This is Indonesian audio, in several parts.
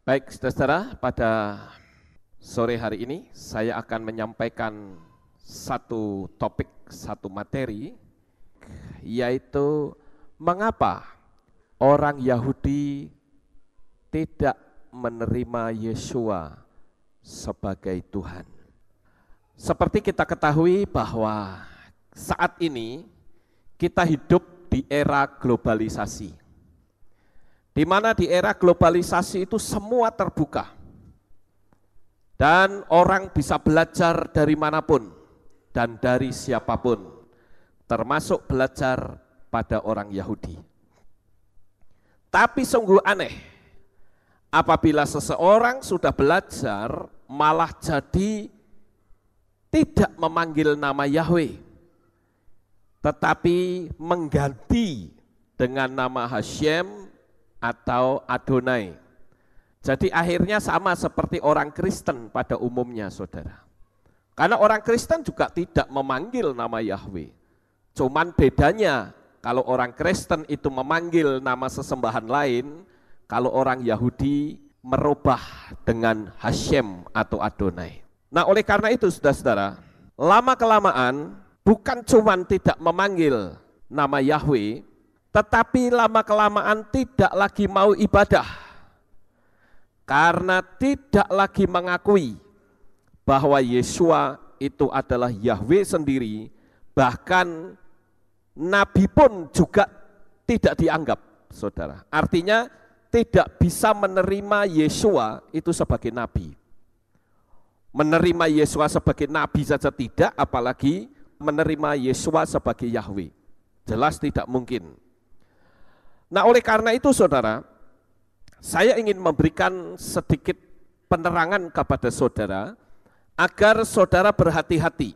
Baik, saudara, pada sore hari ini saya akan menyampaikan satu topik, satu materi, yaitu mengapa orang Yahudi tidak menerima Yeshua sebagai Tuhan. Seperti kita ketahui bahwa saat ini kita hidup di era globalisasi, di mana di era globalisasi itu semua terbuka dan orang bisa belajar dari manapun dan dari siapapun, termasuk belajar pada orang Yahudi. Tapi sungguh aneh apabila seseorang sudah belajar malah jadi tidak memanggil nama Yahweh, tetapi mengganti dengan nama Hashem atau Adonai. Jadi akhirnya sama seperti orang Kristen pada umumnya, saudara. Karena orang Kristen juga tidak memanggil nama Yahweh. Cuman bedanya kalau orang Kristen itu memanggil nama sesembahan lain, kalau orang Yahudi merubah dengan Hashem atau Adonai. Nah, oleh karena itu saudara-saudara, lama-kelamaan bukan cuman tidak memanggil nama Yahweh, tetapi lama-kelamaan tidak lagi mau ibadah, karena tidak lagi mengakui bahwa Yeshua itu adalah Yahweh sendiri, bahkan Nabi pun juga tidak dianggap, saudara. Artinya tidak bisa menerima Yeshua itu sebagai Nabi. Menerima Yeshua sebagai Nabi saja tidak, apalagi menerima Yeshua sebagai Yahweh. Jelas tidak mungkin. Nah, oleh karena itu saudara, saya ingin memberikan sedikit penerangan kepada saudara agar saudara berhati-hati.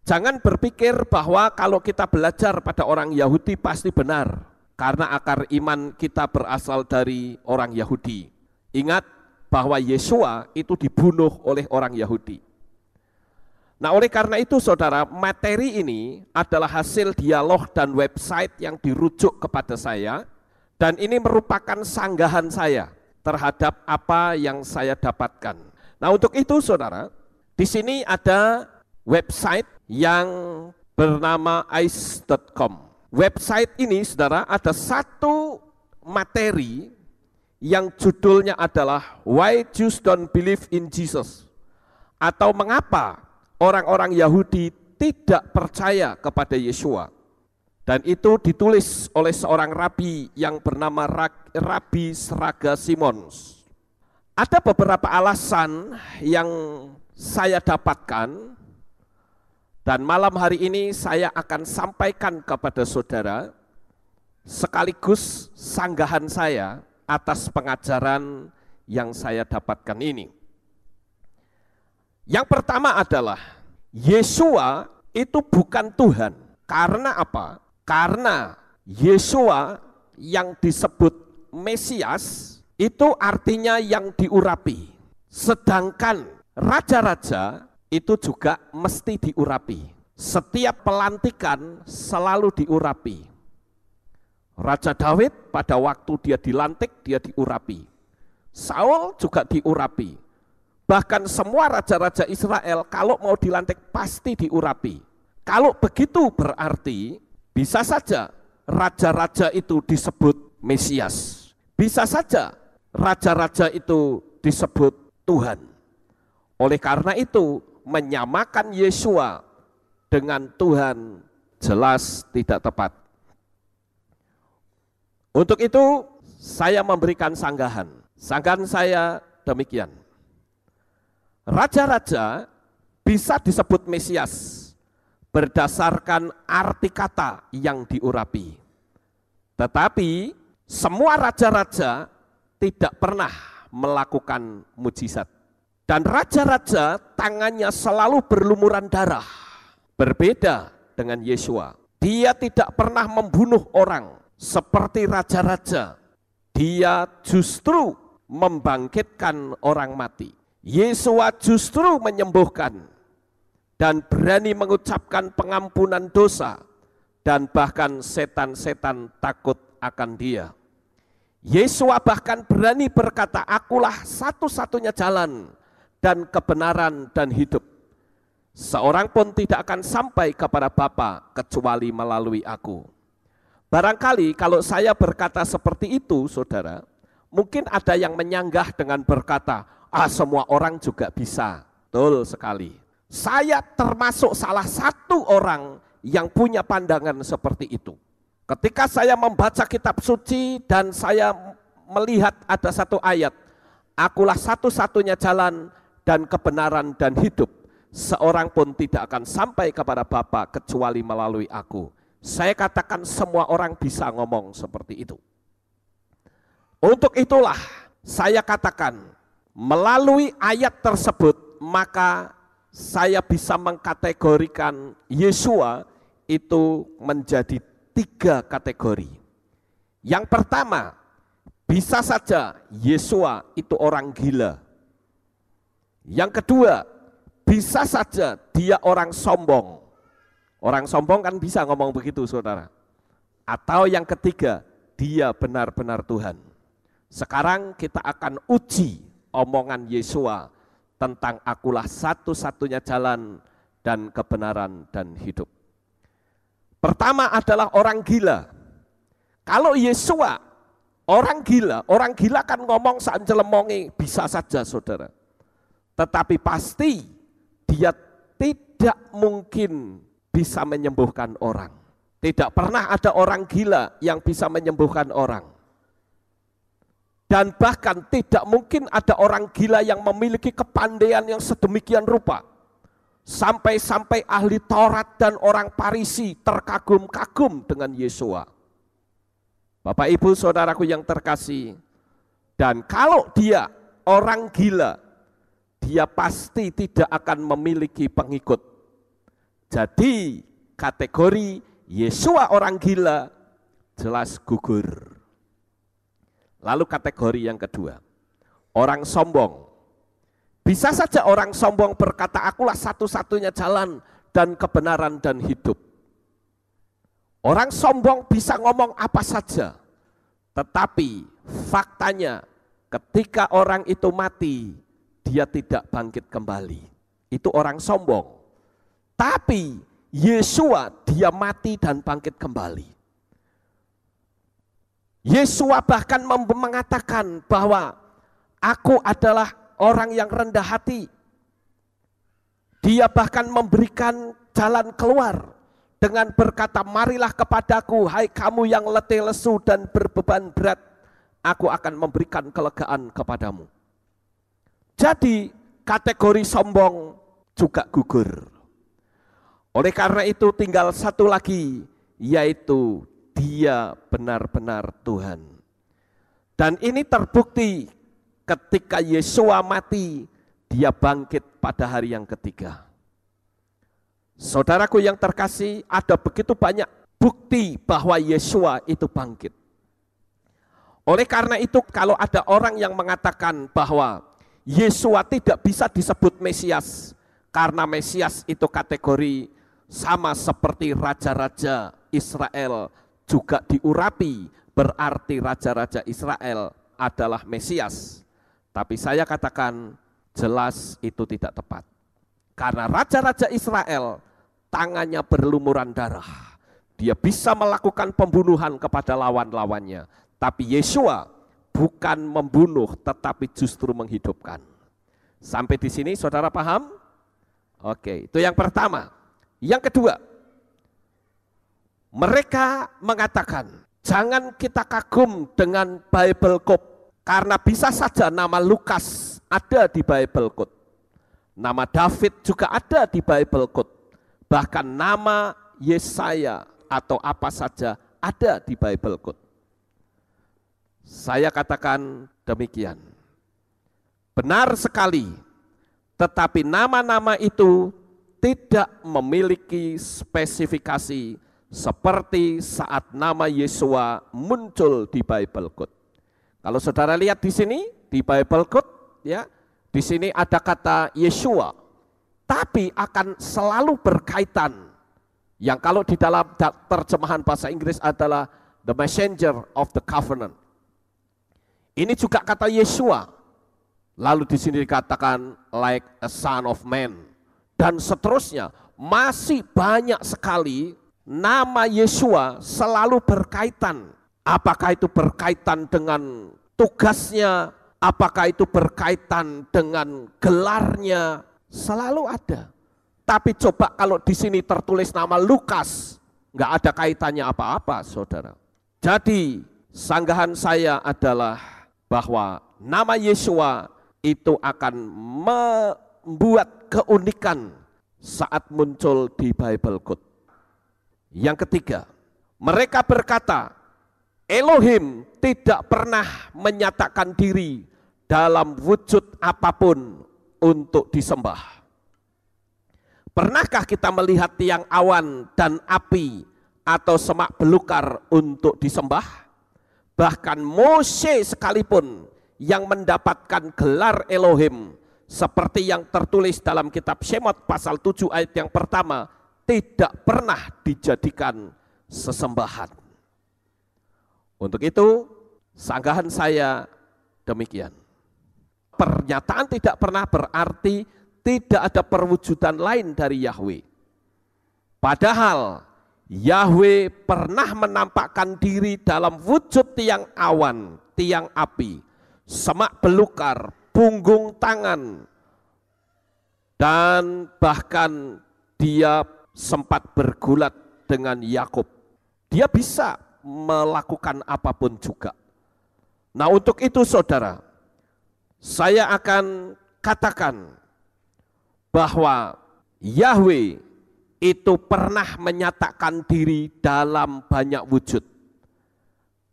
Jangan berpikir bahwa kalau kita belajar pada orang Yahudi pasti benar, karena akar iman kita berasal dari orang Yahudi. Ingat bahwa Yeshua itu dibunuh oleh orang Yahudi. Nah, oleh karena itu saudara, materi ini adalah hasil dialog dan website yang dirujuk kepada saya, dan ini merupakan sanggahan saya terhadap apa yang saya dapatkan. Nah, untuk itu saudara, di sini ada website yang bernama ice.com. Website ini saudara ada satu materi yang judulnya adalah Why Jews Don't Believe in Jesus, atau mengapa orang-orang Yahudi tidak percaya kepada Yeshua. Dan itu ditulis oleh seorang rabi yang bernama Rabi Sraga Simons. Ada beberapa alasan yang saya dapatkan, dan malam hari ini saya akan sampaikan kepada saudara sekaligus sanggahan saya atas pengajaran yang saya dapatkan ini. Yang pertama adalah Yeshua itu bukan Tuhan. Karena apa? Karena Yeshua yang disebut Mesias itu artinya yang diurapi. Sedangkan raja-raja itu juga mesti diurapi. Setiap pelantikan selalu diurapi. Raja Daud pada waktu dia dilantik dia diurapi. Saul juga diurapi. Bahkan semua raja-raja Israel kalau mau dilantik pasti diurapi. Kalau begitu berarti bisa saja raja-raja itu disebut Mesias. Bisa saja raja-raja itu disebut Tuhan. Oleh karena itu menyamakan Yeshua dengan Tuhan jelas tidak tepat. Untuk itu saya memberikan sanggahan. Sanggahan saya demikian. Raja-raja bisa disebut Mesias berdasarkan arti kata yang diurapi. Tetapi semua raja-raja tidak pernah melakukan mujizat. Dan raja-raja tangannya selalu berlumuran darah. Berbeda dengan Yeshua. Dia tidak pernah membunuh orang seperti raja-raja. Dia justru membangkitkan orang mati. Yeshua justru menyembuhkan dan berani mengucapkan pengampunan dosa, dan bahkan setan-setan takut akan dia. Yesua bahkan berani berkata, akulah satu-satunya jalan dan kebenaran dan hidup. Seorang pun tidak akan sampai kepada Bapa kecuali melalui aku. Barangkali kalau saya berkata seperti itu, saudara, mungkin ada yang menyanggah dengan berkata, semua orang juga bisa. Betul sekali. Saya termasuk salah satu orang yang punya pandangan seperti itu. Ketika saya membaca kitab suci dan saya melihat ada satu ayat, akulah satu-satunya jalan dan kebenaran dan hidup. Seorang pun tidak akan sampai kepada Bapa kecuali melalui aku. Saya katakan semua orang bisa ngomong seperti itu. Untuk itulah saya katakan melalui ayat tersebut maka saya bisa mengkategorikan Yesua itu menjadi 3 kategori. Yang pertama, bisa saja Yesua itu orang gila. Yang kedua, bisa saja dia orang sombong. Orang sombong kan bisa ngomong begitu, saudara. Atau yang ketiga, dia benar-benar Tuhan. Sekarang kita akan uji omongan Yesua tentang akulah satu-satunya jalan dan kebenaran dan hidup. Pertama adalah orang gila. Kalau Yesua orang gila kan ngomong saanjelemonge, bisa saja saudara. Tetapi pasti dia tidak mungkin bisa menyembuhkan orang. Tidak pernah ada orang gila yang bisa menyembuhkan orang. Dan bahkan tidak mungkin ada orang gila yang memiliki kepandaian yang sedemikian rupa. Sampai-sampai ahli Taurat dan orang Farisi terkagum-kagum dengan Yesua. Bapak Ibu saudaraku yang terkasih, dan kalau dia orang gila, dia pasti tidak akan memiliki pengikut. Jadi kategori Yesua orang gila jelas gugur. Lalu kategori yang kedua, orang sombong. Bisa saja orang sombong berkata, akulah satu-satunya jalan dan kebenaran dan hidup. Orang sombong bisa ngomong apa saja, tetapi faktanya ketika orang itu mati, dia tidak bangkit kembali. Itu orang sombong. Tapi Yesua dia mati dan bangkit kembali. Yesua bahkan mengatakan bahwa aku adalah orang yang rendah hati. Dia bahkan memberikan jalan keluar dengan berkata, marilah kepadaku hai kamu yang letih lesu dan berbeban berat, aku akan memberikan kelegaan kepadamu. Jadi kategori sombong juga gugur. Oleh karena itu tinggal satu lagi, yaitu dia benar-benar Tuhan. Dan ini terbukti ketika Yesua mati, dia bangkit pada hari yang ketiga. Saudaraku yang terkasih, ada begitu banyak bukti bahwa Yesua itu bangkit. Oleh karena itu, kalau ada orang yang mengatakan bahwa Yesua tidak bisa disebut Mesias, karena Mesias itu kategori sama seperti raja-raja Israel juga diurapi, berarti raja-raja Israel adalah Mesias. Tapi saya katakan jelas itu tidak tepat. Karena raja-raja Israel tangannya berlumuran darah. Dia bisa melakukan pembunuhan kepada lawan-lawannya. Tapi Yesua bukan membunuh tetapi justru menghidupkan. Sampai di sini saudara paham? Oke, itu yang pertama. Yang kedua, mereka mengatakan jangan kita kagum dengan Bible Code. Karena bisa saja nama Lukas ada di Bible Code. Nama David juga ada di Bible Code. Bahkan nama Yesaya atau apa saja ada di Bible Code. Saya katakan demikian. Benar sekali, tetapi nama-nama itu tidak memiliki spesifikasi seperti saat nama Yesua muncul di Bible Code. Kalau saudara lihat di sini di Bible Code, ya, di sini ada kata Yesua, tapi akan selalu berkaitan. Yang kalau di dalam terjemahan bahasa Inggris adalah the messenger of the covenant. Ini juga kata Yesua. Lalu di sini dikatakan like a son of man. Dan seterusnya, masih banyak sekali nama Yesua selalu berkaitan. Apakah itu berkaitan dengan tugasnya, apakah itu berkaitan dengan gelarnya, selalu ada. Tapi coba kalau di sini tertulis nama Lukas, nggak ada kaitannya apa-apa, saudara. Jadi sanggahan saya adalah bahwa nama Yesua itu akan membuat keunikan saat muncul di Bible Code. Yang ketiga, mereka berkata, Elohim tidak pernah menyatakan diri dalam wujud apapun untuk disembah. Pernahkah kita melihat tiang awan dan api atau semak belukar untuk disembah? Bahkan Mose sekalipun yang mendapatkan gelar Elohim seperti yang tertulis dalam kitab Shemot pasal 7 ayat yang pertama tidak pernah dijadikan sesembahan. Untuk itu sanggahan saya demikian. Pernyataan tidak pernah berarti tidak ada perwujudan lain dari Yahweh. Padahal Yahweh pernah menampakkan diri dalam wujud tiang awan, tiang api, semak belukar, punggung tangan, dan bahkan dia sempat bergulat dengan Yakub. Dia bisa melakukan apapun juga. Nah, untuk itu saudara, saya akan katakan bahwa Yahweh itu pernah menyatakan diri dalam banyak wujud.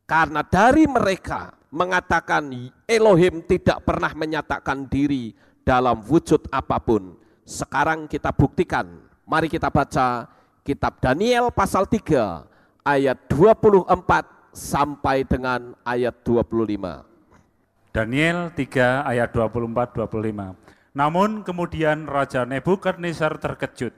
Karena dari mereka mengatakan Elohim tidak pernah menyatakan diri dalam wujud apapun. Sekarang kita buktikan. Mari kita baca kitab Daniel pasal 3 ayat 24 sampai dengan ayat 25. Daniel 3 ayat 24-25. Namun kemudian Raja Nebukadnezar terkejut.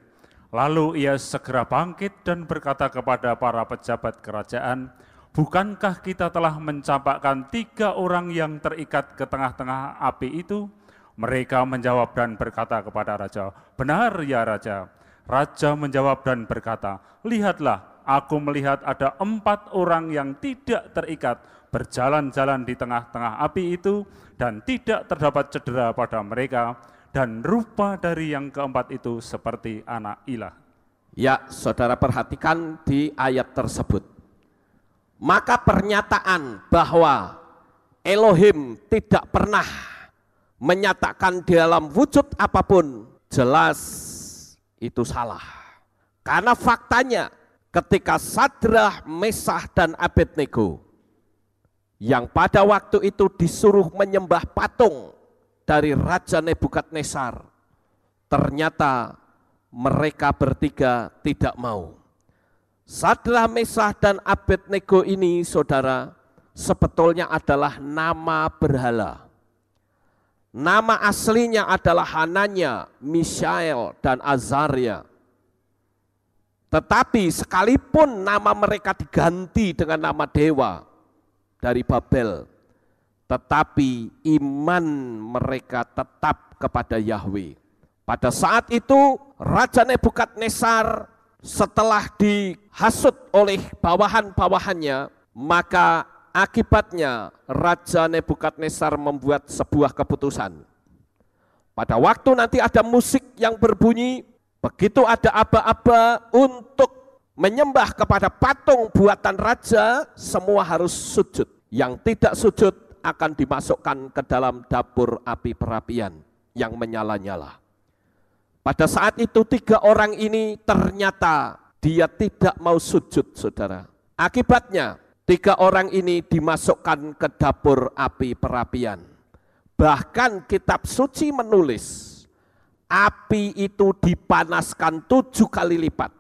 Lalu ia segera bangkit dan berkata kepada para pejabat kerajaan, bukankah kita telah mencampakkan 3 orang yang terikat ke tengah-tengah api itu? Mereka menjawab dan berkata kepada Raja, benar ya Raja. Raja menjawab dan berkata, lihatlah, aku melihat ada 4 orang yang tidak terikat berjalan-jalan di tengah-tengah api itu dan tidak terdapat cedera pada mereka, dan rupa dari yang keempat itu seperti anak ilah. Ya, saudara perhatikan di ayat tersebut. Maka pernyataan bahwa Elohim tidak pernah menyatakan dalam wujud apapun, jelas itu salah. Karena faktanya ketika Sadrah, Mesah, dan Abednego yang pada waktu itu disuruh menyembah patung dari Raja Nebukadnezar, ternyata mereka bertiga tidak mau. Sadrah, Mesah, dan Abednego ini saudara sebetulnya adalah nama berhala. Nama aslinya adalah Hananya, Mishael, dan Azaria. Tetapi sekalipun nama mereka diganti dengan nama dewa dari Babel, tetapi iman mereka tetap kepada Yahweh. Pada saat itu Raja Nebukadnezar setelah dihasut oleh bawahan-bawahannya, maka akibatnya Raja Nebukadnezar membuat sebuah keputusan. Pada waktu nanti ada musik yang berbunyi, begitu ada aba-aba untuk menyembah kepada patung buatan raja, semua harus sujud. Yang tidak sujud akan dimasukkan ke dalam dapur api perapian yang menyala-nyala. Pada saat itu 3 orang ini ternyata dia tidak mau sujud, saudara. Akibatnya 3 orang ini dimasukkan ke dapur api perapian. Bahkan kitab suci menulis, api itu dipanaskan 7 kali lipat.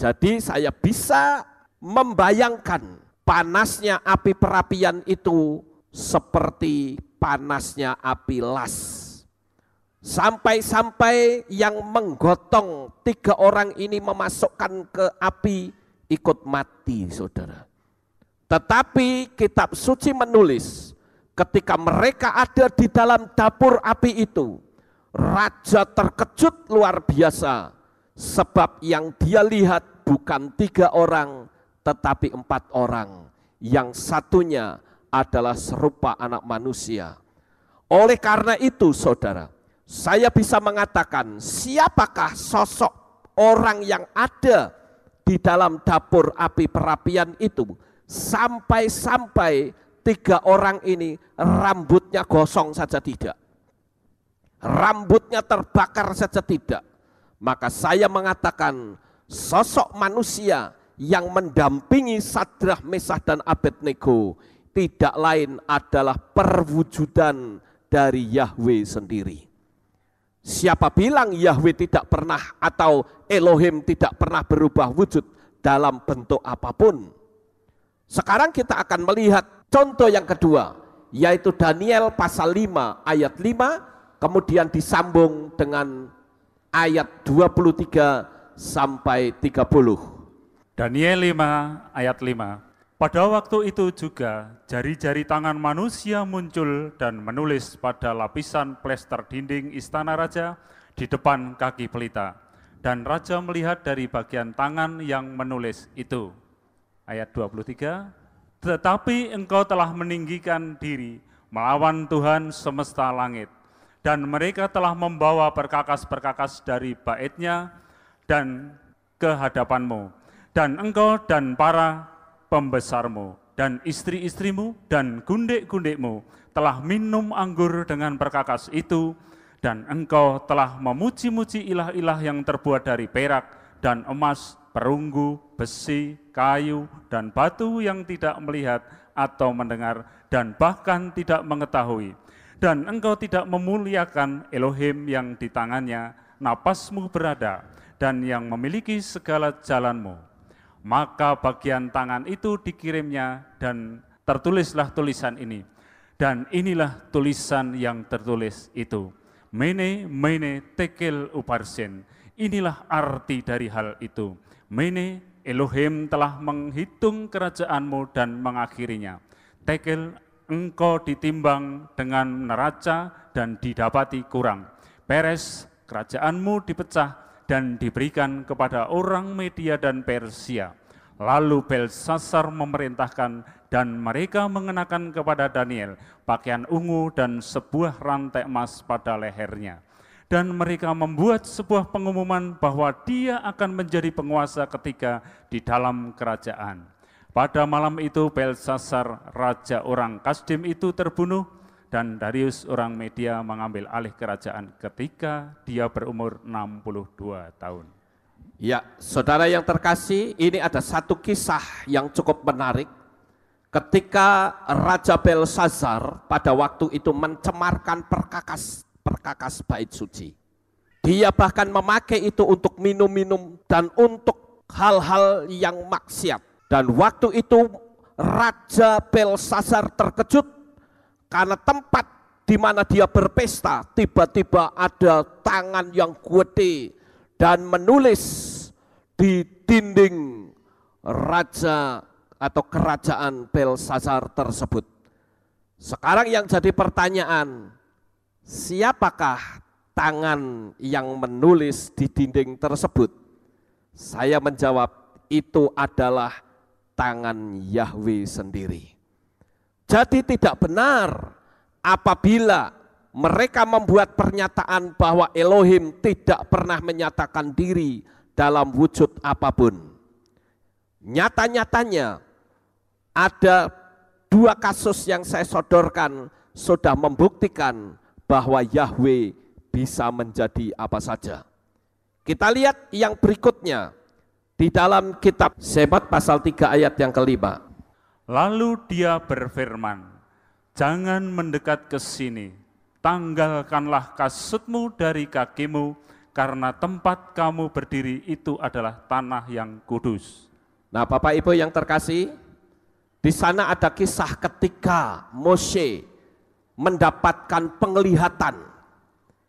Jadi saya bisa membayangkan panasnya api perapian itu seperti panasnya api las. Sampai-sampai yang menggotong 3 orang ini memasukkan ke api ikut mati, saudara. Tetapi kitab suci menulis ketika mereka ada di dalam dapur api itu, raja terkejut luar biasa, sebab yang dia lihat bukan 3 orang, tetapi 4 orang. Yang satunya adalah serupa anak manusia. Oleh karena itu, saudara, saya bisa mengatakan siapakah sosok orang yang ada di dalam dapur api perapian itu, sampai 3 orang ini rambutnya gosong saja tidak, rambutnya terbakar saja tidak. Maka saya mengatakan sosok manusia yang mendampingi Sadrah, Mesah dan Abednego tidak lain adalah perwujudan dari Yahweh sendiri. Siapa bilang Yahweh tidak pernah atau Elohim tidak pernah berubah wujud dalam bentuk apapun? Sekarang kita akan melihat contoh yang kedua, yaitu Daniel pasal 5 ayat 5, kemudian disambung dengan ayat 23 sampai 30. Daniel 5 ayat 5. Pada waktu itu juga jari-jari tangan manusia muncul dan menulis pada lapisan plester dinding istana raja di depan kaki pelita. Dan raja melihat dari bagian tangan yang menulis itu. Ayat 23, tetapi engkau telah meninggikan diri melawan Tuhan semesta langit, dan mereka telah membawa perkakas-perkakas dari baitnya dan ke hadapanmu, dan engkau dan para pembesarmu, dan istri-istrimu, dan gundek-gundekmu telah minum anggur dengan perkakas itu, dan engkau telah memuji-muji ilah-ilah yang terbuat dari perak dan emas, perunggu, besi, kayu, dan batu yang tidak melihat atau mendengar, dan bahkan tidak mengetahui. Dan engkau tidak memuliakan Elohim yang di tangannya napasmu berada, dan yang memiliki segala jalanmu. Maka bagian tangan itu dikirimnya, dan tertulislah tulisan ini. Dan inilah tulisan yang tertulis itu. Mene, mene, tekel uparsin. Inilah arti dari hal itu. Mene, Elohim telah menghitung kerajaanmu dan mengakhirinya. Tekel, engkau ditimbang dengan neraca dan didapati kurang. Peres, kerajaanmu dipecah dan diberikan kepada orang Media dan Persia. Lalu Belsasar memerintahkan dan mereka mengenakan kepada Daniel pakaian ungu dan sebuah rantai emas pada lehernya. Dan mereka membuat sebuah pengumuman bahwa dia akan menjadi penguasa ketiga di dalam kerajaan. Pada malam itu Belsasar, raja orang Kasdim itu terbunuh, dan Darius orang Media mengambil alih kerajaan ketika dia berumur 62 tahun. Ya, saudara yang terkasih, ini ada satu kisah yang cukup menarik. Ketika Raja Belsasar pada waktu itu mencemarkan perkakas bait suci. Dia bahkan memakai itu untuk minum-minum dan untuk hal-hal yang maksiat. Dan waktu itu Raja Belsasar terkejut karena tempat di mana dia berpesta tiba-tiba ada tangan yang gede dan menulis di dinding raja atau kerajaan Belsasar tersebut. Sekarang yang jadi pertanyaan, siapakah tangan yang menulis di dinding tersebut? Saya menjawab, itu adalah tangan Yahweh sendiri. Jadi tidak benar apabila mereka membuat pernyataan bahwa Elohim tidak pernah menyatakan diri dalam wujud apapun. Nyata-nyatanya ada 2 kasus yang saya sodorkan sudah membuktikan bahwa Yahweh bisa menjadi apa saja. Kita lihat yang berikutnya di dalam kitab Shemot pasal 3 ayat yang kelima. Lalu dia berfirman, jangan mendekat ke sini, tanggalkanlah kasutmu dari kakimu, karena tempat kamu berdiri itu adalah tanah yang kudus. Nah, Bapak Ibu yang terkasih, di sana ada kisah ketika Moshe mendapatkan penglihatan,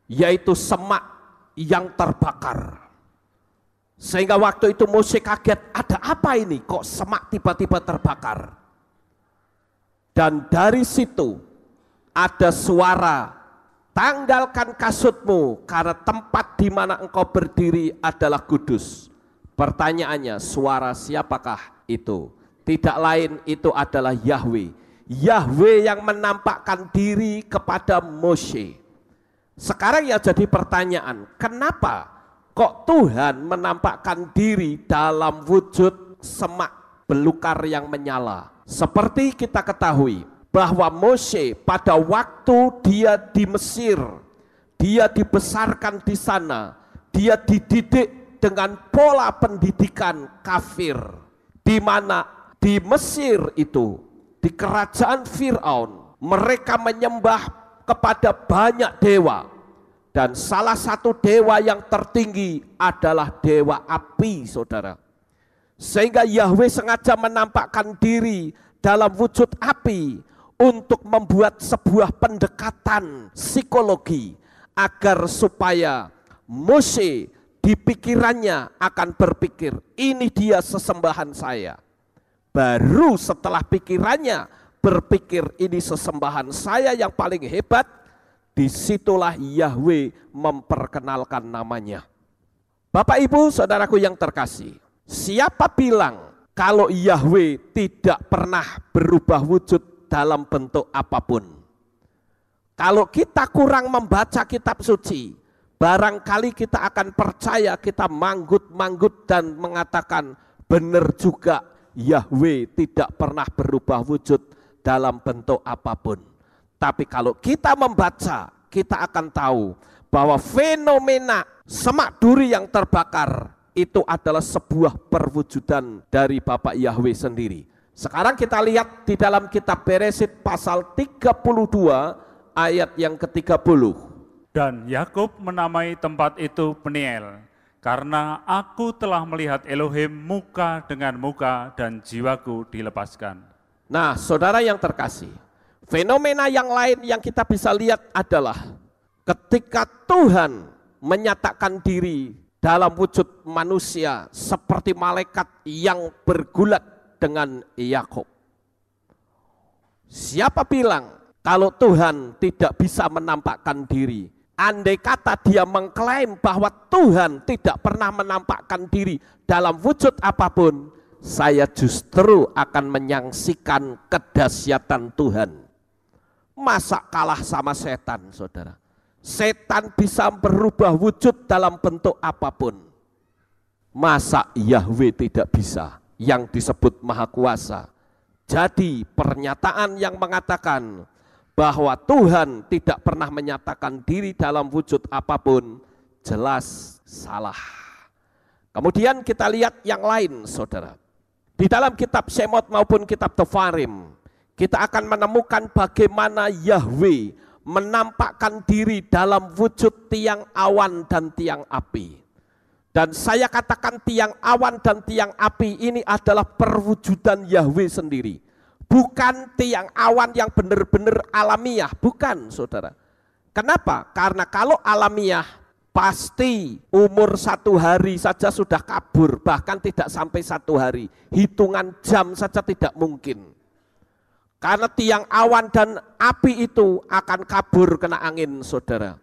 yaitu semak yang terbakar. Sehingga waktu itu Moshe kaget, ada apa ini kok semak tiba-tiba terbakar? Dan dari situ ada suara, tanggalkan kasutmu karena tempat di mana engkau berdiri adalah kudus. Pertanyaannya, suara siapakah itu? Tidak lain, itu adalah Yahweh. Yahweh yang menampakkan diri kepada Mose. Sekarang yang jadi pertanyaan, kenapa kok Tuhan menampakkan diri dalam wujud semak belukar yang menyala? Seperti kita ketahui bahwa Mose pada waktu dia di Mesir, dia dibesarkan di sana, dia dididik dengan pola pendidikan kafir, di mana di Mesir itu, di kerajaan Fir'aun, mereka menyembah kepada banyak dewa, dan salah satu dewa yang tertinggi adalah dewa api, saudara. Sehingga Yahweh sengaja menampakkan diri dalam wujud api untuk membuat sebuah pendekatan psikologi agar supaya Mose di pikirannya akan berpikir, ini dia sesembahan saya. Baru setelah pikirannya berpikir, ini sesembahan saya yang paling hebat, disitulah Yahweh memperkenalkan namanya. Bapak Ibu saudaraku yang terkasih, siapa bilang kalau Yahweh tidak pernah berubah wujud dalam bentuk apapun? Kalau kita kurang membaca kitab suci, barangkali kita akan percaya, kita manggut-manggut dan mengatakan benar juga, Yahweh tidak pernah berubah wujud dalam bentuk apapun. Tapi kalau kita membaca, kita akan tahu bahwa fenomena semak duri yang terbakar itu adalah sebuah perwujudan dari Bapak Yahweh sendiri. Sekarang kita lihat di dalam kitab Beresit pasal 32 ayat yang ke-30. Dan Yakub menamai tempat itu Peniel, karena aku telah melihat Elohim muka dengan muka dan jiwaku dilepaskan. Nah, saudara yang terkasih, fenomena yang lain yang kita bisa lihat adalah ketika Tuhan menyatakan diri dalam wujud manusia seperti malaikat yang bergulat dengan Yakub. Siapa bilang kalau Tuhan tidak bisa menampakkan diri? Andai kata dia mengklaim bahwa Tuhan tidak pernah menampakkan diri dalam wujud apapun, saya justru akan menyaksikan kedahsyatan Tuhan. Masa kalah sama setan, saudara? Setan bisa berubah wujud dalam bentuk apapun. Masa Yahweh tidak bisa, yang disebut Maha Kuasa? Jadi pernyataan yang mengatakan bahwa Tuhan tidak pernah menyatakan diri dalam wujud apapun, jelas salah. Kemudian kita lihat yang lain, saudara. Di dalam kitab Shemot maupun kitab Tefarim, kita akan menemukan bagaimana Yahweh menampakkan diri dalam wujud tiang awan dan tiang api. Dan saya katakan tiang awan dan tiang api ini adalah perwujudan Yahweh sendiri. Bukan tiang awan yang benar-benar alamiah, bukan, saudara. Kenapa? Karena kalau alamiah, pasti umur 1 hari saja sudah kabur, bahkan tidak sampai 1 hari. Hitungan jam saja tidak mungkin. Karena tiang awan dan api itu akan kabur kena angin, saudara.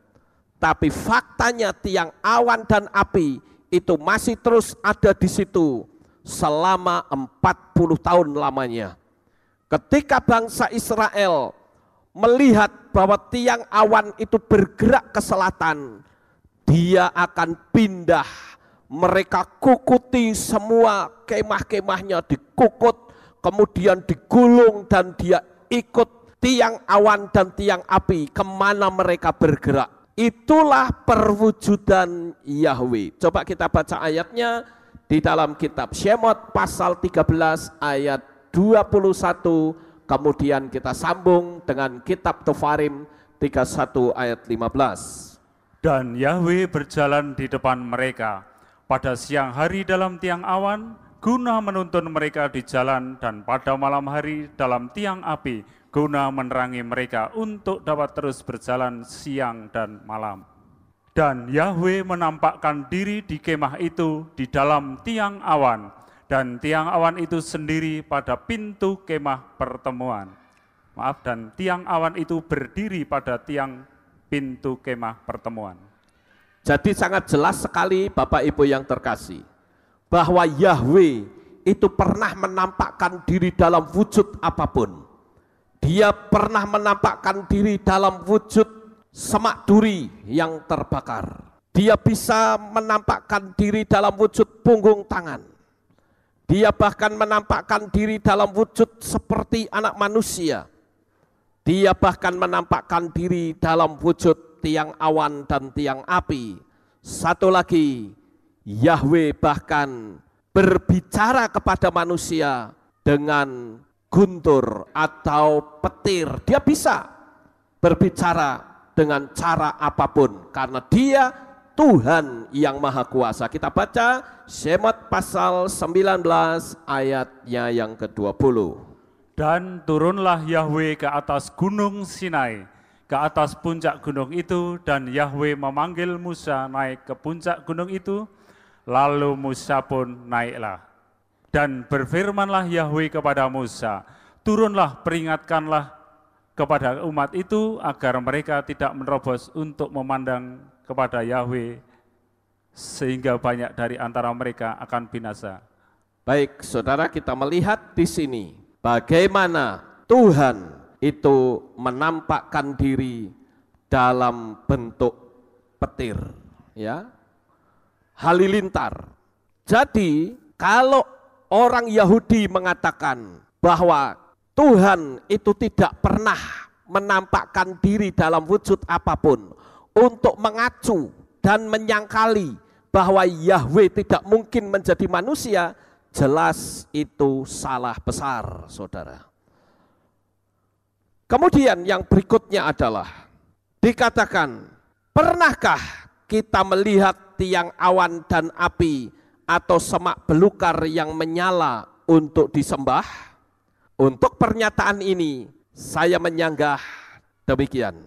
Tapi faktanya tiang awan dan api itu masih terus ada di situ selama 40 tahun lamanya. Ketika bangsa Israel melihat bahwa tiang awan itu bergerak ke selatan, dia akan pindah, mereka kukuti semua kemah-kemahnya, dikukut, kemudian digulung, dan dia ikut tiang awan dan tiang api kemana mereka bergerak. Itulah perwujudan Yahweh. Coba kita baca ayatnya di dalam kitab Shemot pasal 13 ayat 21, kemudian kita sambung dengan kitab Tefarim 31 ayat 15. Dan Yahweh berjalan di depan mereka pada siang hari dalam tiang awan, guna menuntun mereka di jalan, dan pada malam hari dalam tiang api, guna menerangi mereka untuk dapat terus berjalan siang dan malam. Dan Yahweh menampakkan diri di kemah itu di dalam tiang awan, dan tiang awan itu sendiri pada pintu kemah pertemuan. dan tiang awan itu berdiri pada tiang pintu kemah pertemuan. Jadi sangat jelas sekali Bapak Ibu yang terkasih, bahwa Yahweh itu pernah menampakkan diri dalam wujud apapun. Dia pernah menampakkan diri dalam wujud semak duri yang terbakar. Dia bisa menampakkan diri dalam wujud punggung tangan. Dia bahkan menampakkan diri dalam wujud seperti anak manusia. Dia bahkan menampakkan diri dalam wujud tiang awan dan tiang api. Satu lagi, Yahweh bahkan berbicara kepada manusia dengan guntur atau petir. Dia bisa berbicara dengan cara apapun karena dia Tuhan yang Maha Kuasa. Kita baca Shemot pasal 19 ayatnya yang ke-20. Dan turunlah Yahweh ke atas gunung Sinai, ke atas puncak gunung itu, dan Yahweh memanggil Musa naik ke puncak gunung itu, lalu Musa pun naiklah. Dan berfirmanlah Yahweh kepada Musa, turunlah, peringatkanlah kepada umat itu agar mereka tidak menerobos untuk memandang kepada Yahweh, sehingga banyak dari antara mereka akan binasa. Baik, saudara, kita melihat di sini bagaimana Tuhan itu menampakkan diri dalam bentuk petir, ya, halilintar. Jadi kalau orang Yahudi mengatakan bahwa Tuhan itu tidak pernah menampakkan diri dalam wujud apapun untuk mengacu dan menyangkali bahwa Yahweh tidak mungkin menjadi manusia, jelas itu salah besar, saudara. Kemudian yang berikutnya adalah dikatakan, pernahkah kita melihat tiang awan dan api atau semak belukar yang menyala untuk disembah? Untuk pernyataan ini saya menyanggah demikian,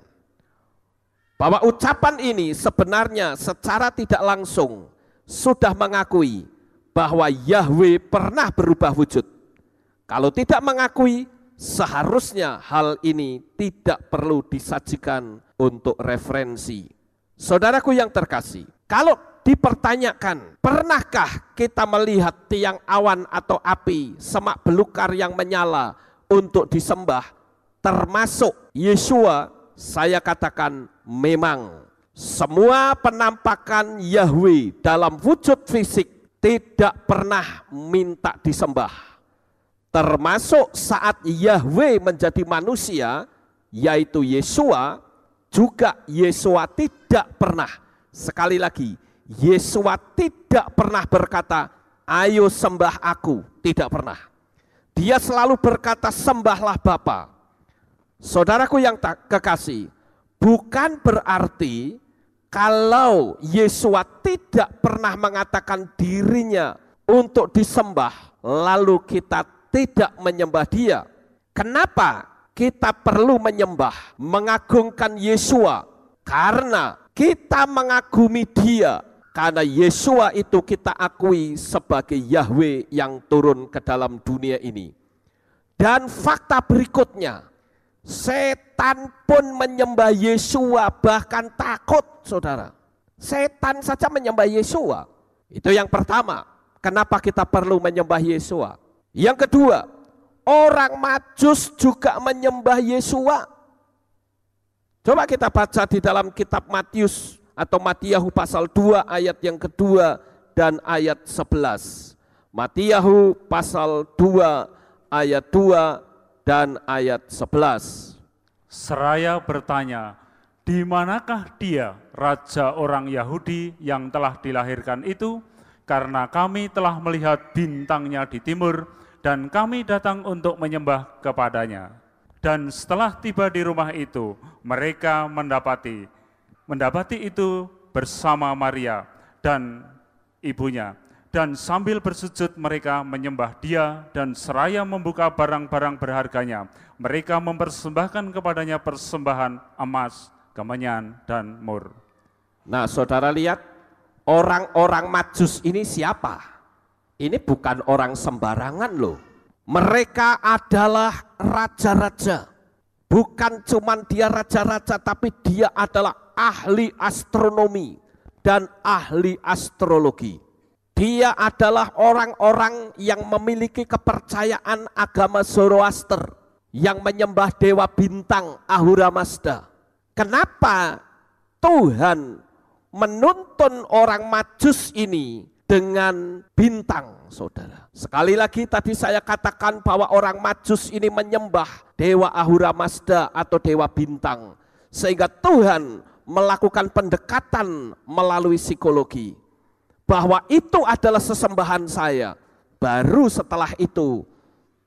bahwa ucapan ini sebenarnya secara tidak langsung sudah mengakui bahwa Yahweh pernah berubah wujud. Kalau tidak mengakui, seharusnya hal ini tidak perlu disajikan untuk referensi. Saudaraku yang terkasih, kalau dipertanyakan, pernahkah kita melihat tiang awan atau api, semak belukar yang menyala untuk disembah, termasuk Yeshua, saya katakan memang semua penampakan Yahweh dalam wujud fisik tidak pernah minta disembah. Termasuk saat Yahweh menjadi manusia, yaitu Yeshua, juga Yeshua tidak pernah, sekali lagi, Yeshua tidak pernah berkata, ayo sembah aku, tidak pernah. Dia selalu berkata, sembahlah Bapa. Saudaraku yang kekasih, bukan berarti kalau Yeshua tidak pernah mengatakan dirinya untuk disembah, lalu kita tidak menyembah dia. Kenapa kita perlu menyembah, mengagungkan Yeshua? Karena kita mengagumi dia, karena Yeshua itu kita akui sebagai Yahweh yang turun ke dalam dunia ini. Dan fakta berikutnya, setan pun menyembah Yeshua, bahkan takut, saudara. Setan saja menyembah Yeshua. Itu yang pertama, kenapa kita perlu menyembah Yeshua. Yang kedua, orang Majus juga menyembah Yeshua. Coba kita baca di dalam kitab Matius atau Matiyahu pasal 2 ayat yang kedua dan ayat 11. Matiyahu pasal 2 ayat 2 dan ayat 11. Seraya bertanya, di manakah dia, raja orang Yahudi yang telah dilahirkan itu? Karena kami telah melihat bintangnya di timur, dan kami datang untuk menyembah kepadanya. Dan setelah tiba di rumah itu, mereka mendapati itu bersama Maria dan ibunya. Dan sambil bersujud mereka menyembah dia, dan seraya membuka barang-barang berharganya, mereka mempersembahkan kepadanya persembahan emas, kemenyan, dan mur. Nah, saudara lihat, orang-orang Majus ini siapa? Ini bukan orang sembarangan loh. Mereka adalah raja-raja. Bukan cuman dia raja-raja, tapi dia adalah ahli astronomi dan ahli astrologi. Dia adalah orang-orang yang memiliki kepercayaan agama Zoroaster, yang menyembah dewa bintang Ahura Mazda. Kenapa Tuhan menuntun orang Majus ini dengan bintang, saudara? Sekali lagi tadi saya katakan bahwa orang Majus ini menyembah dewa Ahura Mazda atau dewa bintang, sehingga Tuhan melakukan pendekatan melalui psikologi bahwa itu adalah sesembahan saya. Baru setelah itu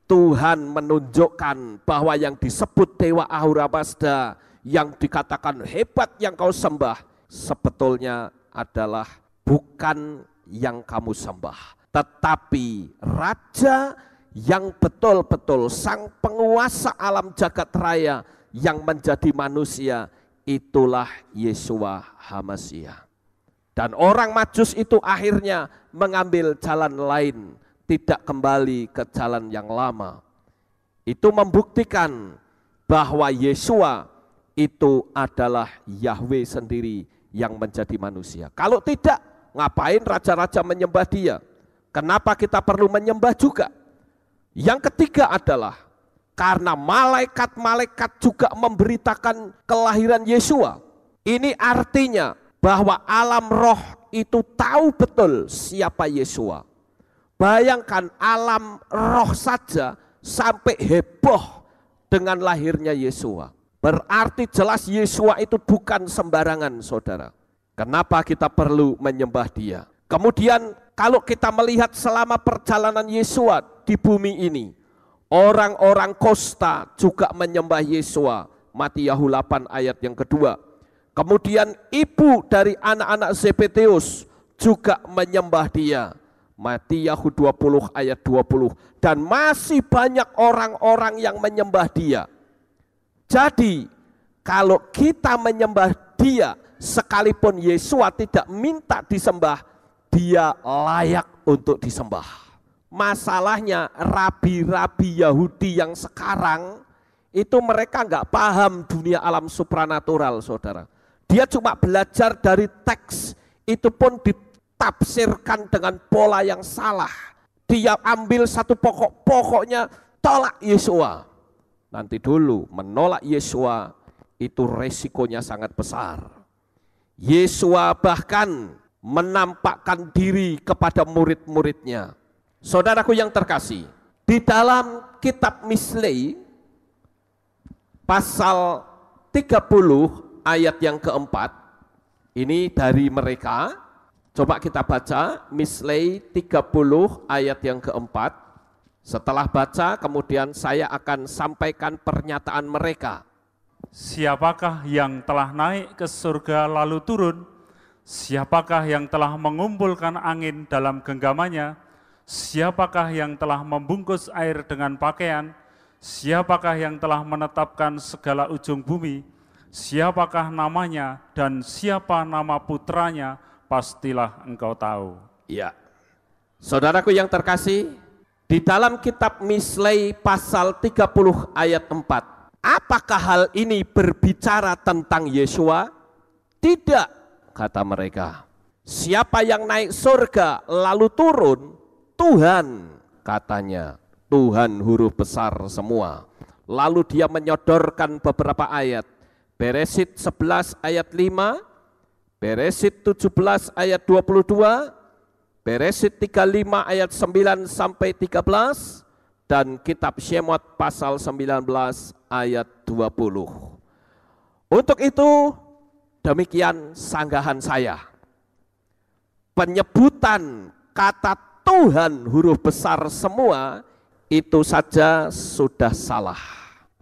Tuhan menunjukkan bahwa yang disebut dewa Ahura Mazda, yang dikatakan hebat yang kau sembah, sebetulnya adalah bukan yang kamu sembah, tetapi raja yang betul-betul sang penguasa alam jagat raya yang menjadi manusia, itulah Yeshua HaMashiach. Dan orang Majus itu akhirnya mengambil jalan lain, tidak kembali ke jalan yang lama. Itu membuktikan bahwa Yeshua itu adalah Yahweh sendiri yang menjadi manusia. Kalau tidak, ngapain raja-raja menyembah dia? Kenapa kita perlu menyembah juga? Yang ketiga adalah karena malaikat-malaikat juga memberitakan kelahiran Yeshua. Ini artinya bahwa alam roh itu tahu betul siapa Yeshua. Bayangkan alam roh saja sampai heboh dengan lahirnya Yeshua. Berarti jelas Yeshua itu bukan sembarangan, saudara. Kenapa kita perlu menyembah dia? Kemudian kalau kita melihat selama perjalanan Yeshua di bumi ini, orang-orang Kosta juga menyembah Yeshua. Matiyahu 8 ayat yang kedua. Kemudian ibu dari anak-anak Zebedeus juga menyembah dia. Matiyahu 20 ayat 20. Dan masih banyak orang-orang yang menyembah dia. Jadi kalau kita menyembah dia, sekalipun Yeshua tidak minta disembah, dia layak untuk disembah. Masalahnya rabi-rabi Yahudi yang sekarang itu mereka nggak paham dunia alam supranatural, saudara. Dia cuma belajar dari teks, itu pun ditafsirkan dengan pola yang salah. Dia ambil satu pokoknya tolak Yeshua. Nanti dulu menolak Yeshua itu resikonya sangat besar. Yeshua bahkan menampakkan diri kepada murid-muridnya. Saudaraku yang terkasih, di dalam kitab Mislei pasal 30 ayat yang keempat, ini dari mereka. Coba kita baca Mislei 30 ayat yang keempat. Setelah baca, kemudian saya akan sampaikan pernyataan mereka. Siapakah yang telah naik ke surga lalu turun? Siapakah yang telah mengumpulkan angin dalam genggamannya? Siapakah yang telah membungkus air dengan pakaian? Siapakah yang telah menetapkan segala ujung bumi? Siapakah namanya dan siapa nama putranya? Pastilah engkau tahu. Ya, saudaraku yang terkasih, di dalam kitab Mislei pasal 30 ayat 4, apakah hal ini berbicara tentang Yeshua? Tidak, kata mereka. Siapa yang naik surga lalu turun? Tuhan, katanya. Tuhan huruf besar semua. Lalu dia menyodorkan beberapa ayat. Beresit 11 ayat 5, Beresit 17 ayat 22, Beresit 35 ayat 9 sampai 13, dan kitab Shemot pasal 19 ayat 20. Untuk itu demikian sanggahan saya. Penyebutan kata Tuhan huruf besar semua itu saja sudah salah.